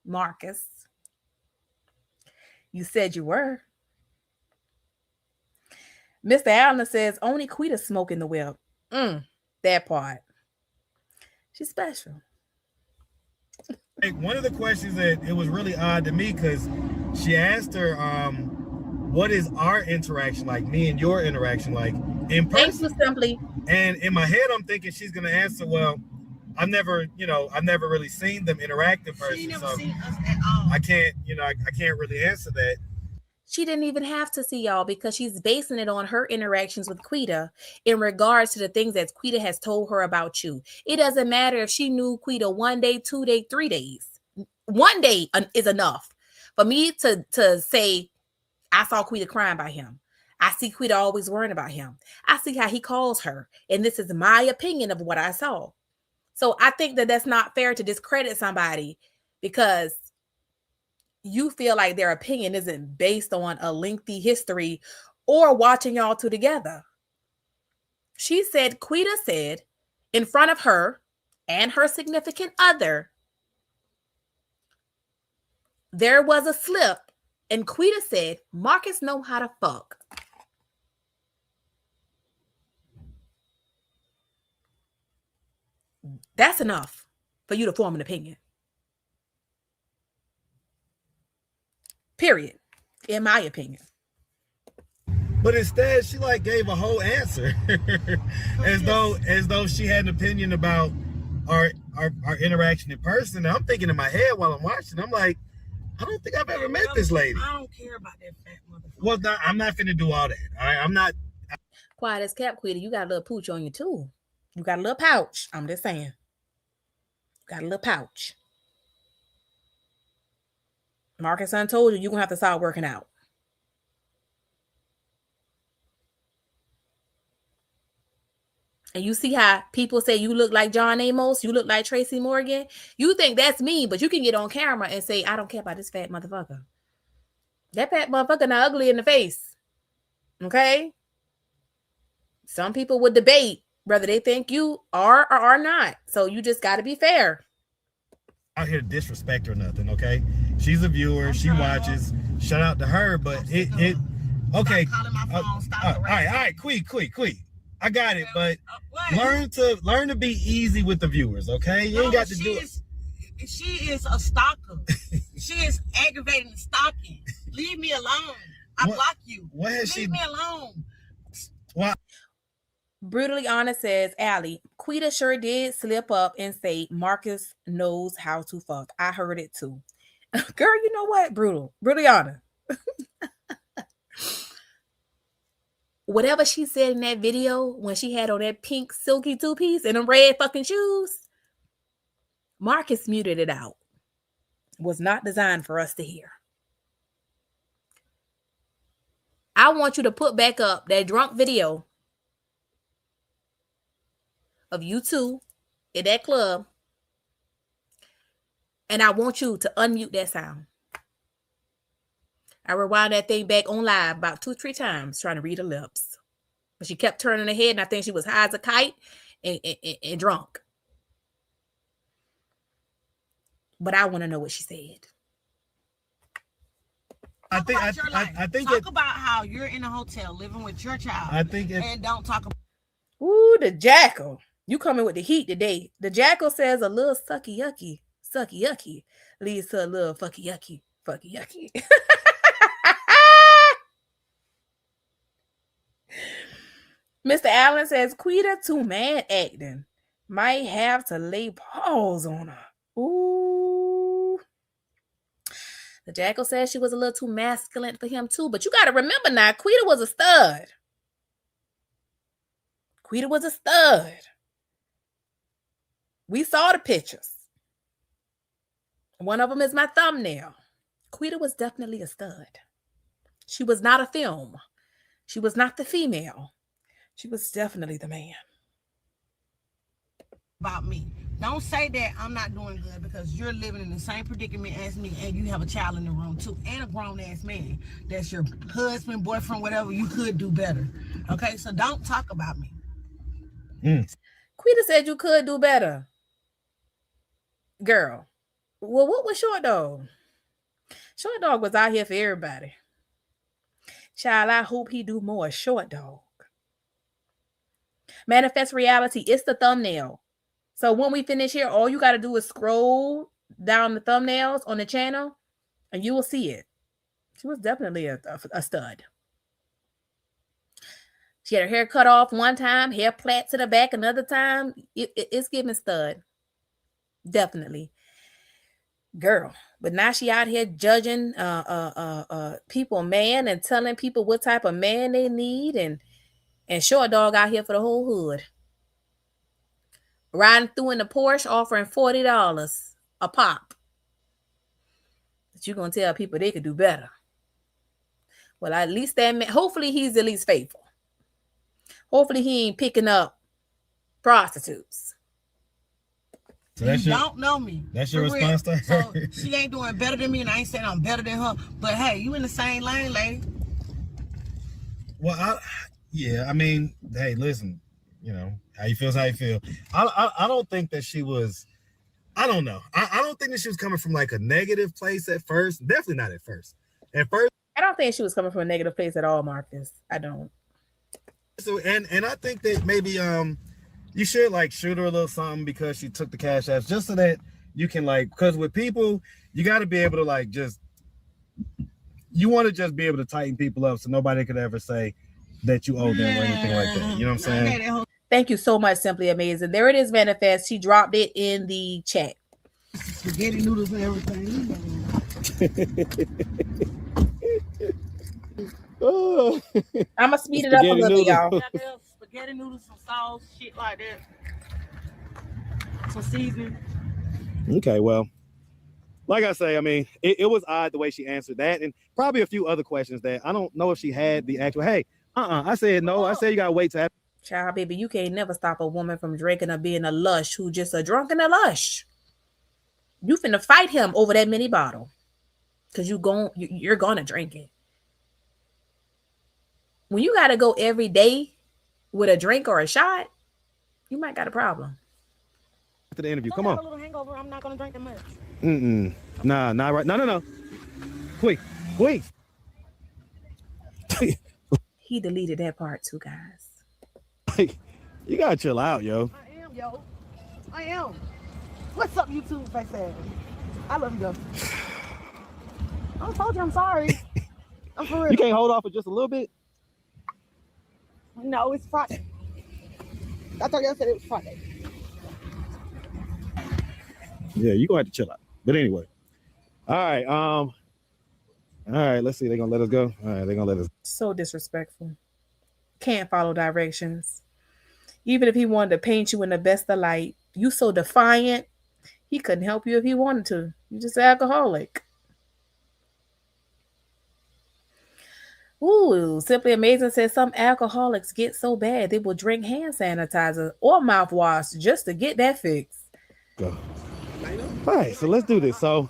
Marcus, you said you were. Mr. Allen says only Queeta smoking the web. That part. She's special. One of the questions that it was really odd to me because she asked her, what is our interaction like, me and your interaction like in person? Simply. And in my head, I'm thinking she's going to answer, well, I've never really seen them interact in person. She never so seen us at all. I can't really answer that. She didn't even have to see y'all because she's basing it on her interactions with Queeta in regards to the things that Queeta has told her about you. It doesn't matter if she knew Queeta 1 day, 2 days, 3 days. 1 day is enough for me to say, I saw Queeta crying by him. I see Queeta always worrying about him. I see how he calls her. And this is my opinion of what I saw. So I think that that's not fair to discredit somebody because you feel like their opinion isn't based on a lengthy history or watching y'all two together. She said, Queeta said in front of her and her significant other, there was a slip, and Queeta said, Marcus know how to fuck. That's enough for you to form an opinion. Period. In my opinion. But instead, she like gave a whole answer as though she had an opinion about our interaction in person. And I'm thinking in my head while I'm watching, I'm like, I don't think I've ever met this lady. I don't care about that fat motherfucker. Well, I'm not finna do all that. I'm not. Quiet as kept, Queeta. You got a little pooch on you too. You got a little pouch. I'm just saying. You got a little pouch. Marcus son told you you're going to have to start working out. And you see how people say you look like John Amos, you look like Tracy Morgan. You think that's me, but you can get on camera and say, I don't care about this fat motherfucker. That fat motherfucker not ugly in the face. Okay? Some people would debate whether they think you are or are not. So you just got to be fair. Out here to disrespect or nothing, okay? She's a viewer. She watches. Shout out to her, but it okay. All right, Queet. I got it, but learn to be easy with the viewers, okay? You ain't got to do it. She is a stalker. She is aggravating stalking. Leave me alone. I block you. Leave me alone. What? Brutally Honest says, Allie, Queeta sure did slip up and say Marcus knows how to fuck. I heard it too. Girl, you know what? Brutally Honest. Whatever she said in that video when she had on that pink silky two-piece and them red fucking shoes, Marcus muted it out. Was not designed for us to hear. I want you to put back up that drunk video of you two in that club, and I want you to unmute that sound. I rewound that thing back on live about 2-3 times trying to read her lips. But she kept turning her head, and I think she was high as a kite and drunk. But I want to know what she said. I think talk about how you're in a hotel living with your child. And don't talk about. Ooh, the jackal. You coming with the heat today. The jackal says a little sucky yucky leads to a little fucky yucky. Mr. Allen says Queeta too mad acting. Might have to lay paws on her. Ooh. The Jackal said she was a little too masculine for him too. But you got to remember now, Queeta was a stud. Queeta was a stud. We saw the pictures. One of them is my thumbnail. Queeta was definitely a stud. She was not a film. She was not the female. She was definitely the man. About me. Don't say that I'm not doing good because you're living in the same predicament as me and you have a child in the room too and a grown-ass man that's your husband, boyfriend, whatever. You could do better. Okay, so don't talk about me. Queeta said you could do better. Girl. Well, what was Short Dog? Short Dog was out here for everybody. Child, I hope he do more. Short Dog. Manifest Reality. It's the thumbnail. So when we finish here, all you got to do is scroll down the thumbnails on the channel and you will see it. She was definitely a stud. She had her hair cut off one time, hair plait to the back another time. It's giving stud. Definitely. Girl. But now she out here judging people man and telling people what type of man they need and Short Dog out here for the whole hood. Riding through in the Porsche offering $40 a pop. But you're going to tell people they could do better. Well, at least that man, hopefully he's at least faithful. Hopefully he ain't picking up prostitutes. So you don't know me. That's your response to her? So she ain't doing better than me, and I ain't saying I'm better than her. But hey, you in the same lane, lady. Well, I mean, hey, listen, you know, how you feel is how you feel. I don't think that she was, I don't know. I don't think that she was coming from like a negative place at first. Definitely not at first. At first. I don't think she was coming from a negative place at all, Marcus. I don't. So, and I think that maybe, you should like shoot her a little something because she took the cash apps just so that you can like, because with people, you got to be able to like you want to just be able to tighten people up so nobody could ever say that you owe them or anything like that. You know what I'm saying? Thank you so much, Simply Amazing. There it is, Manifest. She dropped it in the chat. Spaghetti noodles and everything. I'm going to speed it up a little, y'all. Spaghetti noodles, some sauce, shit like that. Some seasoning. Okay, well, like I say, I mean, it was odd the way she answered that, and probably a few other questions that I don't know if she had the actual, hey, I said no. I said you gotta wait to have. Child, baby, you can't never stop a woman from drinking or being a lush who just a drunk and a lush. You finna fight him over that mini bottle because you're gonna drink it. When you gotta go every day with a drink or a shot, you might got a problem. To the interview, come on. A little hangover. I'm not gonna drink that much. Nah, not right. No. Wait. He deleted that part too, guys. You gotta chill out, yo. I am. What's up, YouTube face ass? I love you, though. I told you I'm sorry. I'm for real. You can't hold off for just a little bit? No, it's Friday. I thought y'all said it was Friday. Yeah, you gonna have to chill out. But anyway. All right, let's see. They're gonna let us go. All right, they're gonna let us. So disrespectful. Can't follow directions. Even if he wanted to paint you in the best of light, you so defiant, he couldn't help you if he wanted to. You just an alcoholic. Ooh, Simply Amazing says some alcoholics get so bad they will drink hand sanitizer or mouthwash just to get that fixed. Go. All right, so let's do this. So,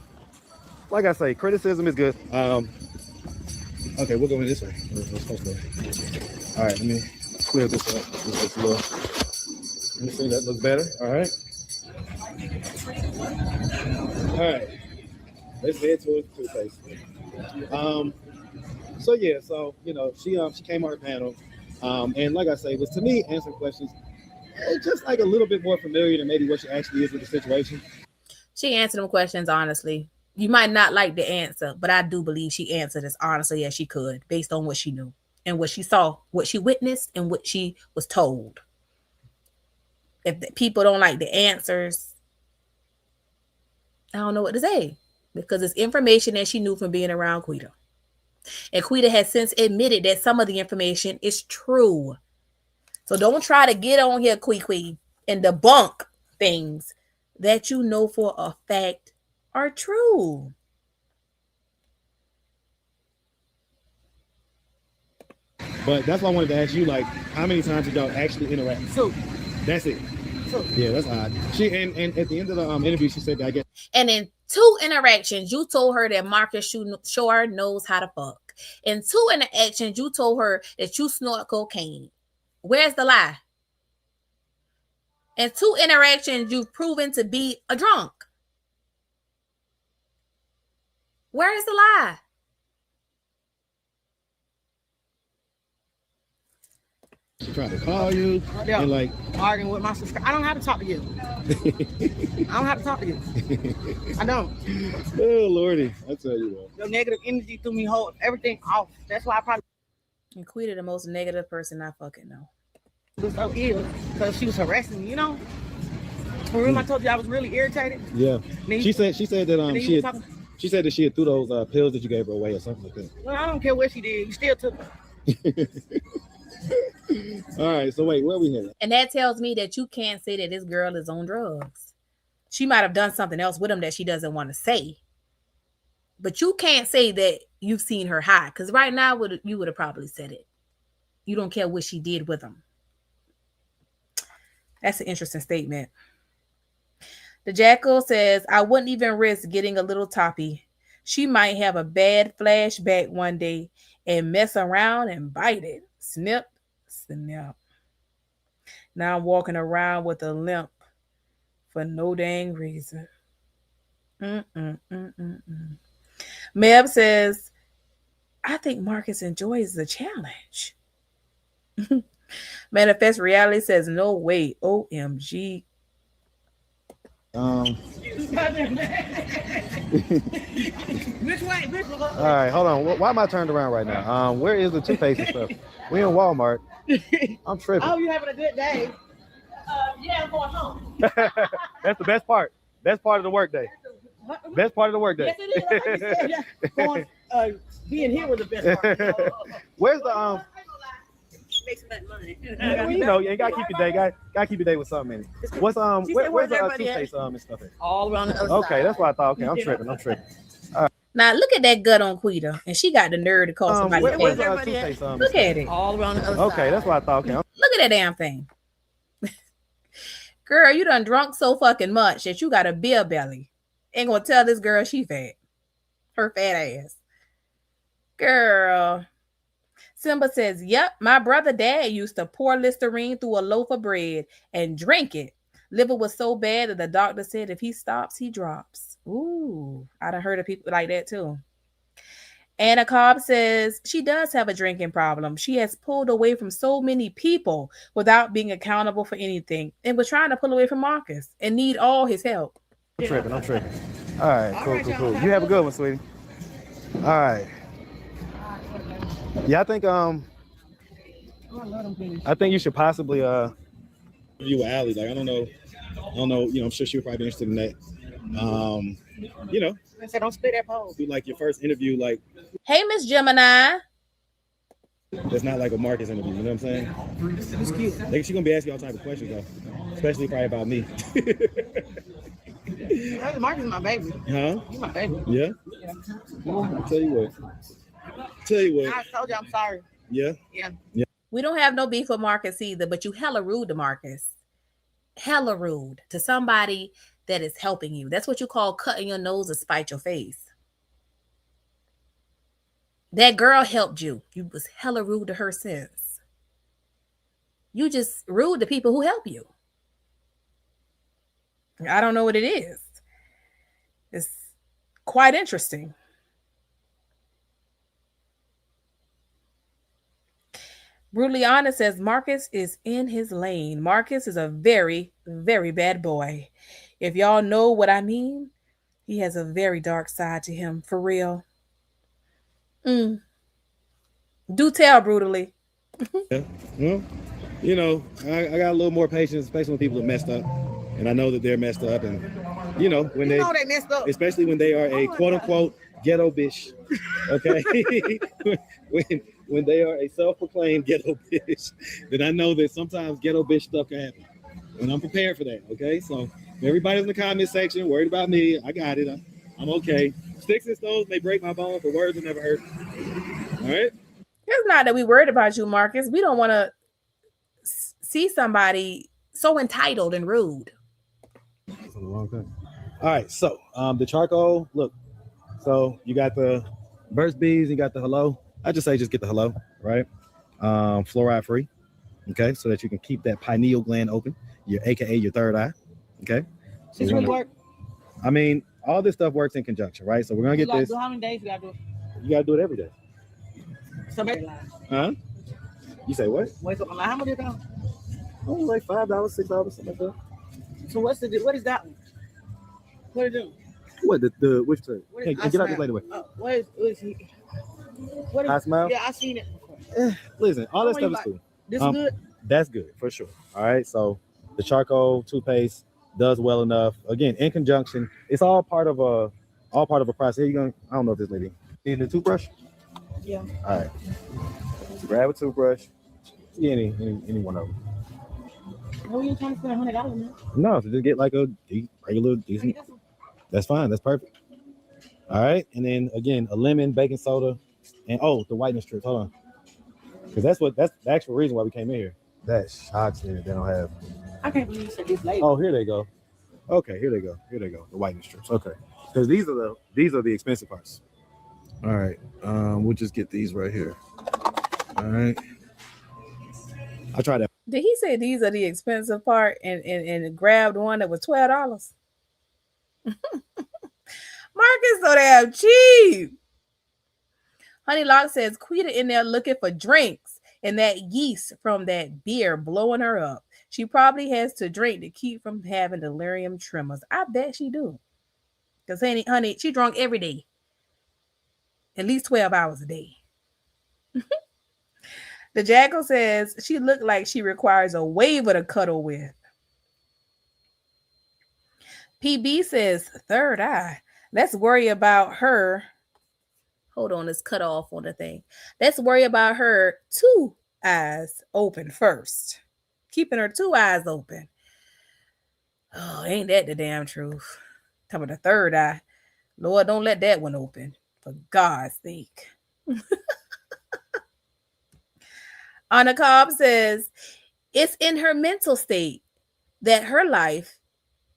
like I say, criticism is good. Okay, we'll go in this way. All right, let me clear this up. This looks a little. Let me see. That looks better. All right. All right. Let's head towards the toothpaste. So yeah, so you know, she came on her panel, and like I say, it was to me answering questions. It's just like a little bit more familiar than maybe what she actually is with the situation. She answered them questions honestly. You might not like the answer, but I do believe she answered as honestly as she could based on what she knew and what she saw, what she witnessed, and what she was told. If people don't like the answers, I don't know what to say. because it's information that she knew from being around Queeta. And Queeta has since admitted that some of the information is true. So don't try to get on here, Quee, and debunk things that you know for a fact are true. But that's why I wanted to ask you, like, how many times did y'all actually interact? 2. That's it. 2. Yeah, that's odd. She and at the end of the interview, she said that I guess. And in 2 interactions, you told her that Marcus Shore knows how to fuck. In 2 interactions, you told her that you snort cocaine. Where's the lie? In 2 interactions, you've proven to be a drunk. Where is the lie? She tried to call you and like arguing with my sister. I don't have to talk to you. I don't have to talk to you. I don't. Oh Lordy, I tell you what. Your negative energy threw me whole everything off. That's why I probably. And Queeta, the most negative person I fucking know. It was so ill because she was harassing me. You know. Remember I told you I was really irritated. Yeah. She said that she said that she had threw those pills that you gave her away or something like that. Well, I don't care what she did. You still took them. All right, so wait, where we headed? And that tells me that you can't say that this girl is on drugs. She might have done something else with him that she doesn't want to say. But you can't say that you've seen her high, because right now you would have probably said it. You don't care what she did with him. That's an interesting statement. The Jackal says, I wouldn't even risk getting a little toppy. She might have a bad flashback one day and mess around and bite it. Snip, snap. Now I'm walking around with a limp for no dang reason. Meb says, I think Marcus enjoys the challenge. Manifest Reality says, no way. OMG. Which way? All right, hold on. Why am I turned around right now? Where is the toothpaste and stuff? We in Walmart. I'm tripping. Oh, you having a good day? Yeah, I'm going home. That's the best part. Best part of the workday. Best part of the workday. Yes, it is. Like going, being here was the best part. Where's the Make some that money. Well, you know, you gotta keep your day. Gotta keep your day with something in it. What's where's the toothpaste and stuff at? All around the other side. Okay, that's what I thought. Okay, I'm tripping. All right. Now look at that gut on Queeta, and she got the nerve to call somebody. Where's the toothpaste Look at it. All around the other side. Okay, that's what I thought. Okay. Look at that damn thing. Girl, you done drunk so fucking much that you got a beer belly. Ain't gonna tell this girl she fat. Her fat ass. Girl. Simba says, yep, my brother dad used to pour Listerine through a loaf of bread and drink it. Liver was so bad that the doctor said if he stops, he drops. Ooh, I done heard of people like that too. Anna Cobb says she does have a drinking problem. She has pulled away from so many people without being accountable for anything and was trying to pull away from Marcus and need all his help. I'm tripping. All right, cool. You have a good one, sweetie. All right. Yeah, I think you should possibly interview Allie. Like I don't know, you know, I'm sure she would probably be interested in that. You know, I said don't split that pole. do like your first interview, like Hey, Miss Gemini. it's not like a Marcus interview, you know what I'm saying? It's cute. Like she's gonna be asking all type of questions though, especially probably about me. Marcus is my baby. Huh? He's my baby. Yeah. I'll tell you what. I told you I'm sorry. Yeah. We don't have no beef with Marcus either, but you hella rude to Marcus. Hella rude to somebody that is helping you. That's what you call cutting your nose to spite your face. That girl helped you. You was hella rude to her since. You just rude to people who help you. I don't know what it is. It's quite interesting. Bruliana says Marcus is in his lane. Marcus is a very, very bad boy. If y'all know what I mean, he has a very dark side to him, for real. Do tell, Brutally. Yeah. Well, you know, I got a little more patience, especially when people are messed up, and I know that they're messed up, and you know, when they messed up. especially when they are a quote unquote ghetto bitch. Okay. when they are a self-proclaimed ghetto bitch, then I know that sometimes ghetto bitch stuff can happen. And I'm prepared for that. Okay. So everybody's in the comment section worried about me. I got it. I'm okay. Sticks and stones may break my bones, but words will never hurt. All right. It's not that we worried about you, Marcus. We don't want to see somebody so entitled and rude. That's the wrong thing. All right. So the charcoal, look. So you got the Burst Bees, you got the hello. I just say just get the hello, right? Fluoride free. Okay, so that you can keep that pineal gland open, aka your third eye. Okay. So this really work? I mean, all this stuff works in conjunction, right? So we're gonna get this. How many days you gotta do it? You gotta do it every day. Somebody Huh? You say what? Wait up, how much is that? Oh, like $5, $6, something like that. So what is that one? What is it? What the which trade? Hey, get out this later way. What is he? What is, I smile? Yeah, I seen it before. Listen, all that stuff is cool. This is good? That's good for sure. All right. So the charcoal toothpaste does well enough. Again, in conjunction, it's all part of a process. Here you go. I don't know if this lady need a toothbrush. Yeah. All right. So grab a toothbrush. Yeah, any one of them. No, you trying to spend $100, man? No, so just get like a regular decent. That's fine. That's perfect. All right. And then again, a lemon, baking soda, and the whitening strips. Hold on. Because that's the actual reason why we came in here. That shocks me that they don't have. I can't believe you said this later. Oh, here they go. Okay, here they go. The whitening strips. Okay. Because these are the expensive parts. All right. We'll just get these right here. All right. I tried that. Did he say these are the expensive part and grabbed one that was $12? Marcus so damn cheap. Honey Lock says Queeta in there looking for drinks and that yeast from that beer blowing her up. She probably has to drink to keep from having delirium tremors. I bet she do. Because honey, she drunk every day. At least 12 hours a day. The Jackal says she looked like she requires a waiver to cuddle with. PB says third eye. Let's worry about her. Hold on, it's cut off on the thing. Let's worry about her 2 eyes open first. Keeping her 2 eyes open. Oh, ain't that the damn truth? Talking about the third eye. Lord, don't let that one open. For God's sake. Anna Cobb says, it's in her mental state that her life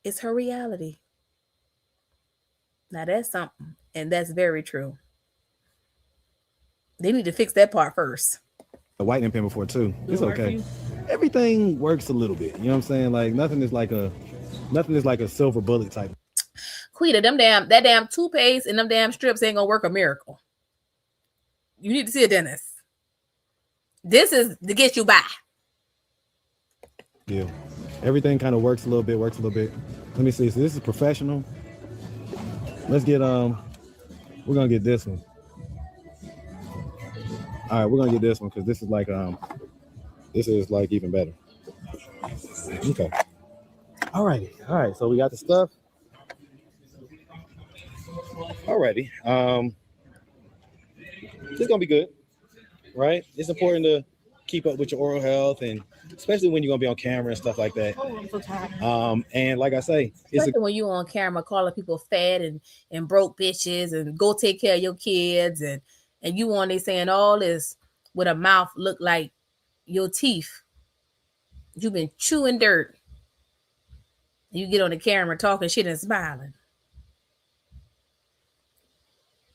is her reality. Now that's something, and that's very true. They need to fix that part first. The whitening pen before too. It's okay. Everything works a little bit. You know what I'm saying? Like nothing is like a silver bullet type. Queeta, that damn toothpaste and them damn strips ain't gonna work a miracle. You need to see a dentist. This is to get you by. Yeah. Everything kind of works a little bit. Let me see. So this is professional. Let's get we're gonna get this one. All right, we're gonna get this one because this is like even better. Okay. All right. So we got the stuff. Alrighty. This is gonna be good, right? It's important to keep up with your oral health, and especially when you're gonna be on camera and stuff like that. Oh, I'm so tired. And like I say, especially when you on camera calling people fat and broke bitches and go take care of your kids and you on there saying all this with a mouth look like your teeth. You've been chewing dirt. You get on the camera talking shit and smiling.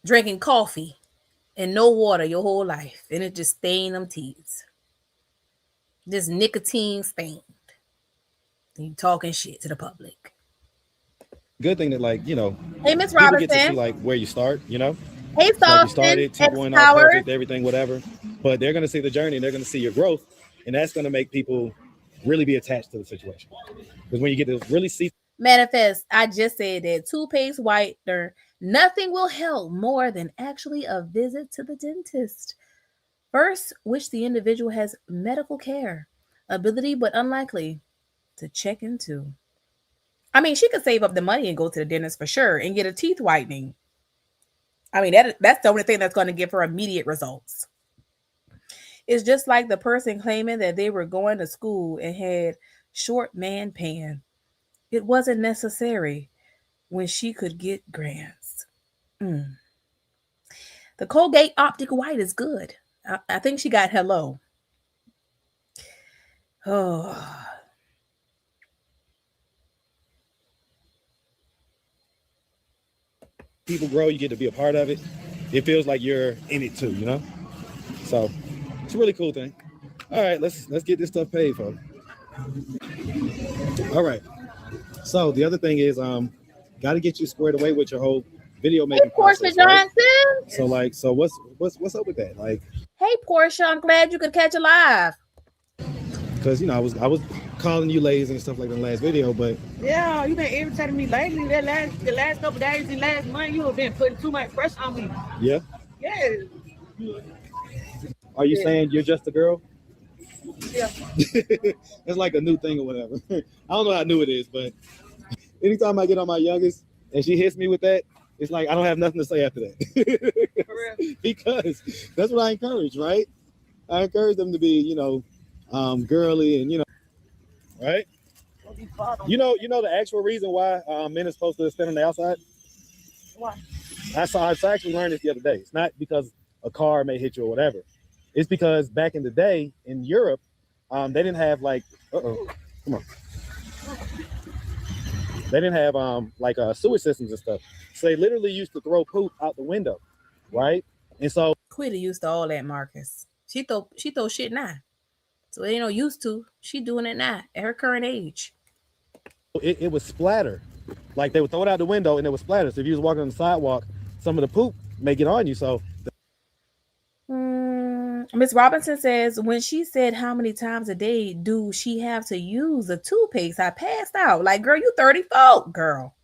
Drinking coffee and no water your whole life. And it just stain them teeth. This nicotine stained. And you talking shit to the public. Good thing that hey, Miss people Robinson. get to see like where you start, Hey, like you started 2.0 perfect, everything, whatever. But they're gonna see the journey and they're gonna see your growth, and that's gonna make people really be attached to the situation. Because when you get to really see Manifest, I just said that toothpaste whitener, nothing will help more than actually a visit to the dentist. First, which the individual has medical care, ability but unlikely to check into. I mean, she could save up the money and go to the dentist for sure and get a teeth whitening. I mean, that's the only thing that's going to give her immediate results. It's just like the person claiming that they were going to school and had short man pan. It wasn't necessary when she could get grants. Mm. The Colgate Optic White is good. I think she got hello. Oh. People grow, you get to be a part of it. It feels like you're in it too, you know? So it's a really cool thing. All right, let's get this stuff paid for. All right. So the other thing is got to get you squared away with your whole video making process. Right? So what's up with that? Like, hey Portia, I'm glad you could catch a live. Because I was calling you lazy and stuff like the last video, but yeah, you've been irritating me lately. The last couple days and last month, you have been putting too much pressure on me. Yeah. Yeah. Are you saying you're just a girl? Yeah. It's like a new thing or whatever. I don't know how new it is, but anytime I get on my youngest and she hits me with that, it's like I don't have nothing to say after that. For real. Because that's what I encourage, right? I encourage them to be, girly and right? You know the actual reason why men are supposed to stand on the outside? Why? I actually learned this the other day. It's not because a car may hit you or whatever. It's because back in the day in Europe, they didn't have like come on. They didn't have sewage systems and stuff. So they literally used to throw poop out the window, right? And so Queeta used to all that, Marcus. She throw shit now. So it ain't no used to. She doing it now at her current age. It was splatter. Like they would throw it out the window and it would splatter. So if you was walking on the sidewalk, some of the poop may get on you. So Miss Robinson says, when she said how many times a day do she have to use a toothpaste, I passed out. Like, girl, you 34, girl.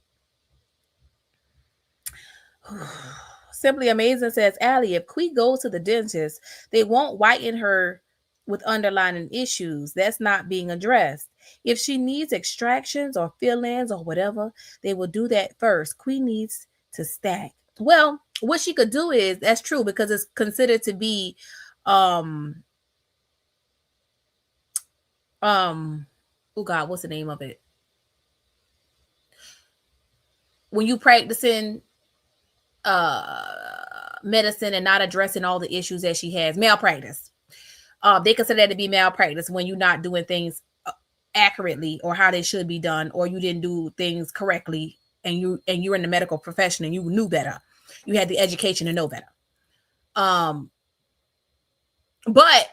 Simply Amazing says, Allie, if Quee goes to the dentist, they won't whiten her with underlying issues. That's not being addressed. If she needs extractions or fill-ins or whatever, they will do that first. Quee needs to stack. Well, what she could do is, that's true, because it's considered to be oh God, what's the name of it? When you practicing medicine and not addressing all the issues that she has, malpractice. They consider that to be malpractice when you're not doing things accurately or how they should be done, or you didn't do things correctly, and you're in the medical profession and you knew better. You had the education to know better. But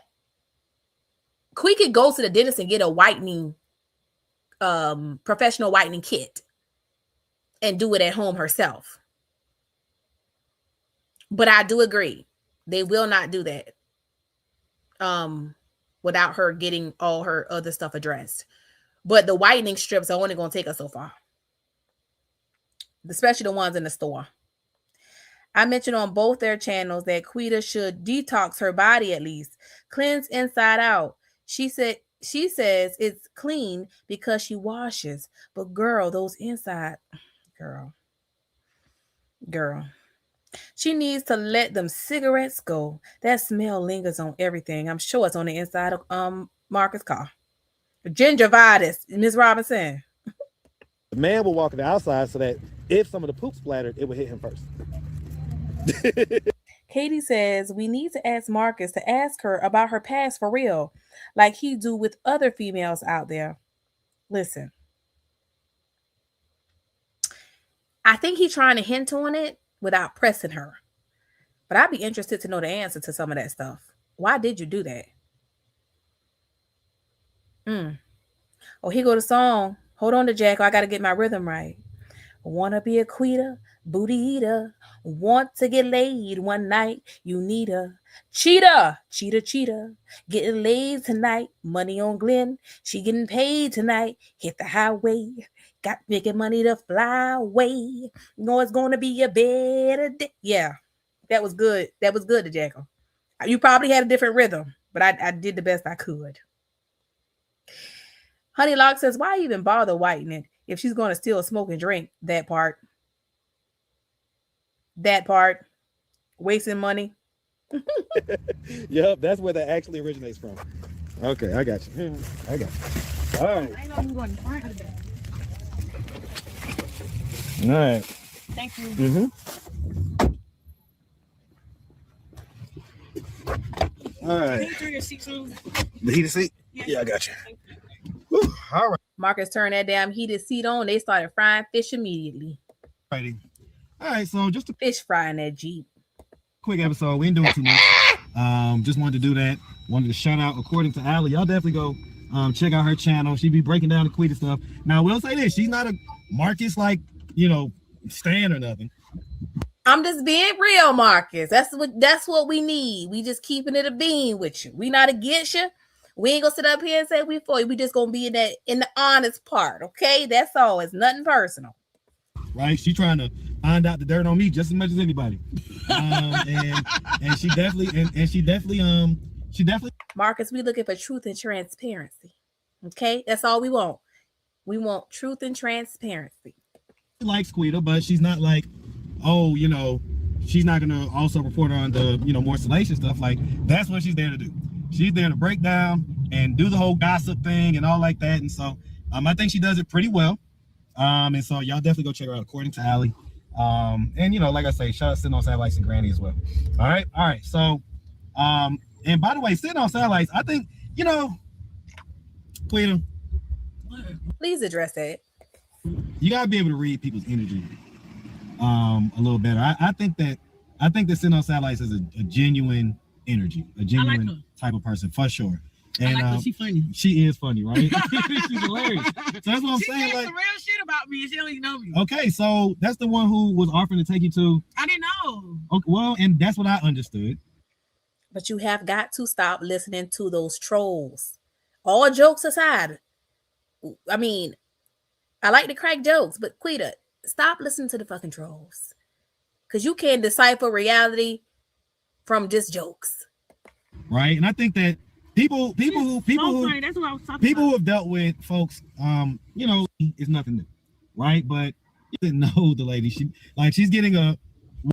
Quee could go to the dentist and get a whitening, professional whitening kit and do it at home herself. But I do agree, they will not do that without her getting all her other stuff addressed. But the whitening strips are only going to take us so far, especially the ones in the store. I mentioned on both their channels that Queeta should detox her body, at least cleanse inside out. She says it's clean because she washes, but girl, those inside, girl, she needs to let them cigarettes go. That smell lingers on everything. I'm sure it's on the inside of Marcus' car. Gingivitis, Ms. Robinson. the man will walk on the outside so that if some of the poop splattered, it would hit him first. Katie says, we need to ask Marcus to ask her about her past for real, like he do with other females out there. Listen, I think he's trying to hint on it without pressing her. But I'd be interested to know the answer to some of that stuff. Why did you do that? Oh, here go the song. Hold on to Jack. I got to get my rhythm right. Wanna be a Queeta, booty eater. Want to get laid one night. You need a cheetah. Getting laid tonight. Money on Glenn. She getting paid tonight. Hit the highway. Got making money to fly away. Know it's gonna be a better day. Yeah, that was good. That was good, Jackal. You probably had a different rhythm, but I did the best I could. Honey Lock says, why even bother whitening? If she's going to steal, smoke, and drink, that part. That part. Wasting money. Yep, that's where that actually originates from. Okay, I got you. I got you. All right. I know I'm going to front of that. All right. Thank you. All right. Can you turn your seats on? The heated seat? Yeah, I got you. Whew. All right. Marcus turned that damn heated seat on. They started frying fish immediately. All right, so just a Fish frying that Jeep. quick episode. We ain't doing too much. Just wanted to do that. Wanted to shout out According to Allie. Y'all definitely go check out her channel. She be breaking down the Queeta stuff. Now, I will say this. She's not a Marcus like, Stan or nothing. I'm just being real, Marcus. That's what we need. We just keeping it a bean with you. We not against you. We ain't gonna sit up here and say we for you. We just gonna be in the honest part, okay? That's all. It's nothing personal. Right? She trying to find out the dirt on me just as much as anybody. And she definitely Marcus, we looking for truth and transparency. Okay? That's all we want. We want truth and transparency. likes Queeta, but she's not like, oh, she's not gonna also report on the more salacious stuff. Like, that's what she's there to do. She's there to break down and do the whole gossip thing and all like that. And so I think she does it pretty well. And so y'all definitely go check her out, According to Allie. And like I say, shout out Sitting on Satellites and Granny as well. All right. So and by the way, Sitting on Satellites, I think, Queeta, Please address that. you gotta be able to read people's energy a little better. I think that Sitting on Satellites is a genuine energy, a genuine type of person for sure. And I like her. She's funny. She is funny, right? She's hilarious. So that's what I'm saying. She said like, some real shit about me and she don't even know me. Okay, so that's the one who was offering to take you to. I didn't know. Okay, well, and that's what I understood. But you have got to stop listening to those trolls. All jokes aside. I mean, I like to crack jokes, but Queeta, stop listening to the fucking trolls. Because you can't decipher reality from just jokes. Right? And I think that people who have dealt with folks, it's nothing new. Right? But you didn't know the lady. She's getting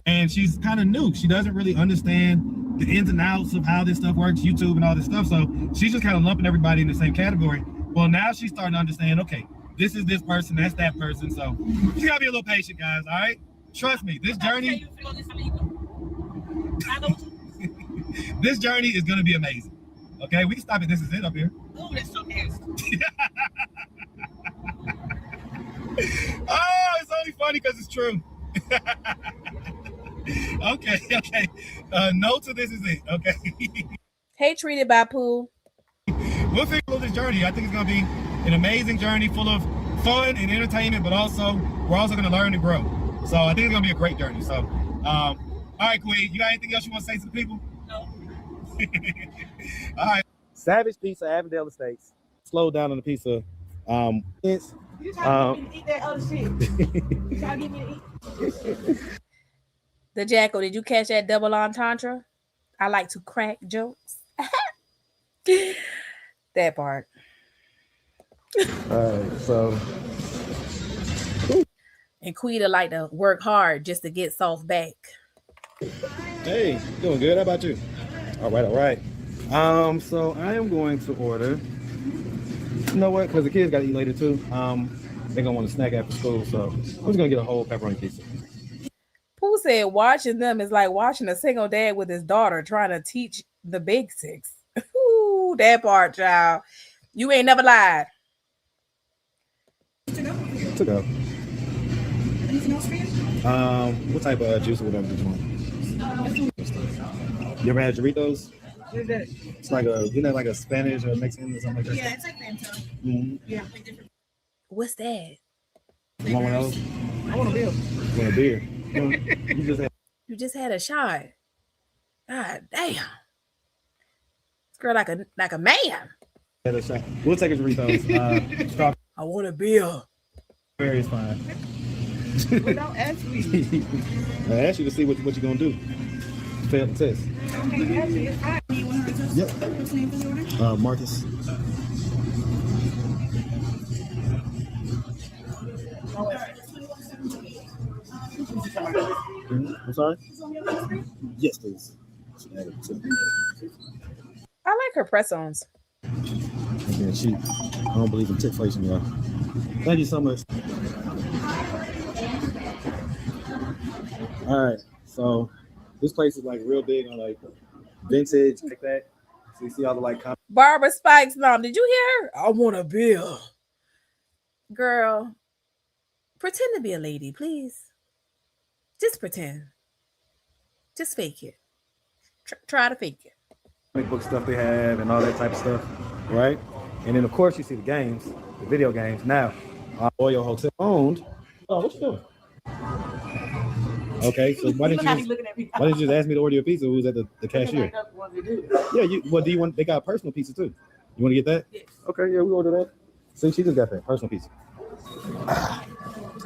and she's kind of new. She doesn't really understand the ins and outs of how this stuff works, YouTube and all this stuff. So she's just kind of lumping everybody in the same category. Well, now she's starting to understand, okay, this is this person, that's that person. So you gotta be a little patient, guys. All right, trust me. This journey, this journey is gonna be amazing. Okay, we can stop it. This is it up here. Oh, that's so nasty. Oh, it's only funny because it's true. Okay. No to this is it. Okay. Hey, Treated by Pooh. We'll figure out this journey. I think it's gonna be an amazing journey full of fun and entertainment, but we're also gonna learn and grow. So I think it's gonna be a great journey. So all right, Queen, you got anything else you want to say to the people? No. All right. Savage Pizza, Avondale Estates. Slow down on the pizza. It's You trying to get me to eat that other shit. You trying to get me to eat. The Jackal, did you catch that double entendre? I like to crack jokes. That part. all right, so And Queeta like to work hard just to get soft back. hey, doing good. How about you? All right. So I am going to order. You know what? Because the kids got to eat later too. They're gonna want a snack after school, so I'm just gonna get a whole pepperoni pizza. Pooh said watching them is like watching a single dad with his daughter trying to teach the basics. Ooh, that part, child. You ain't never lied. To go. What type of juice or whatever do you want? You ever had Doritos? What is that? It's like like a Spanish or Mexican or something like that. Yeah, it's like Fanta. Mm-hmm. Yeah. What's that? You want one of those? I want a beer. You want a beer? You just had You just had a shot. God damn. This girl like a man. a shot. We'll take a Doritos. Strawberry I want a beer. is fine. Well, don't ask me. I asked you to see what you're gonna do. Fail the test. Okay, actually, it's fine. You want her to test? Yep. What's the name of the order? Marcus. I'm sorry? Yes, please. I like her press-ons. Okay, cheap. I don't believe in tickflation, y'all. Thank you so much. All right, so this place is like real big on like vintage like that. So you see all the like Barbara Spike's mom. Did you hear her? I want a bill. Girl, pretend to be a lady, please. Just pretend. Just fake it. Try to fake it. comic book stuff they have and all that type of stuff, right? And then of course you see the games, the video games. Now, Royal Hotel owned. Oh, what you doing? Okay, so why didn't you just ask me to order your pizza? Who was at the cashier? Yeah, do you want? They got personal pizza too. You want to get that? Yes. Okay, yeah, we order that. See, she just got that personal pizza.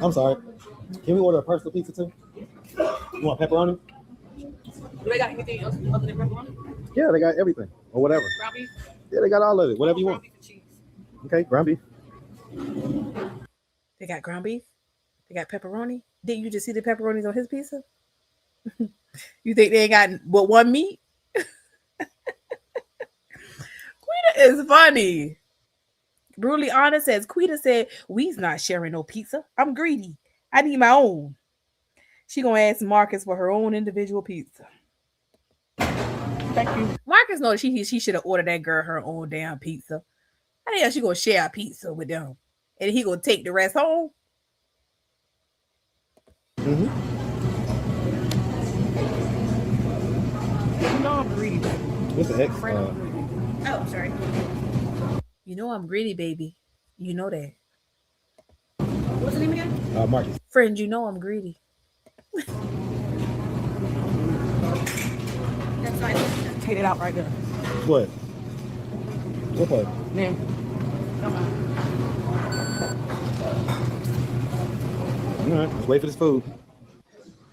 I'm sorry. Can we order a personal pizza too? You want pepperoni? Do they got anything else other than pepperoni? Yeah, they got everything or whatever. Ground beef? Yeah, they got all of it. Whatever you want. Ground beef and cheese. Okay, ground beef. They got ground beef. They got pepperoni. Didn't you just see the pepperonis on his pizza? You think they ain't got but one meat? Queeta is funny. Brutally honest says Queeta said, we's not sharing no pizza. I'm greedy. I need my own. She gonna ask Marcus for her own individual pizza. Thank you. Marcus knows she should have ordered that girl her own damn pizza. How the hell she gonna share a pizza with them? And he gonna take the rest home? You know I'm greedy, baby. What's the heck? Oh, sorry. You know I'm greedy, baby. You know that. What's the name again? Marcus. Friend, you know I'm greedy. That's fine. Take it out right there. What? What part? Man. Come on. All right, let's wait for this food.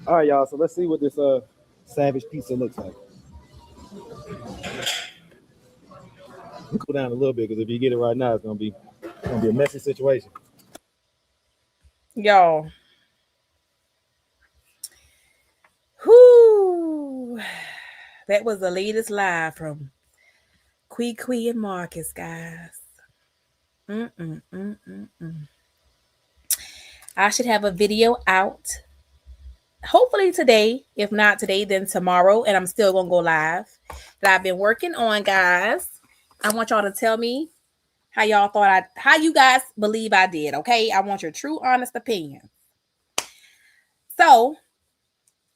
All right, y'all. So let's see what this savage pizza looks like. Cool down a little bit because if you get it right now, it's gonna be a messy situation. Y'all. Whoo. That was the latest live from Quee and Marcus, guys. I should have a video out. Hopefully today. If not today, then tomorrow. And I'm still going to go live. That I've been working on, guys. I want y'all to tell me how y'all thought how you guys believe I did, okay? I want your true, honest opinion. So,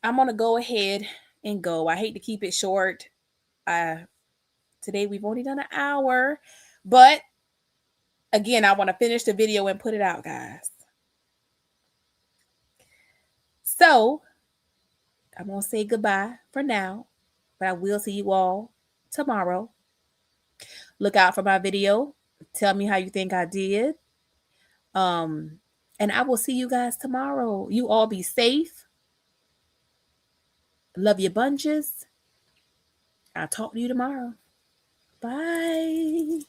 I'm going to go ahead and go. I hate to keep it short. Today, we've only done an hour. But, again, I want to finish the video and put it out, guys. So, I'm going to say goodbye for now. But I will see you all tomorrow. Look out for my video. Tell me how you think I did. And I will see you guys tomorrow. You all be safe. Love your bunches. I'll talk to you tomorrow. Bye.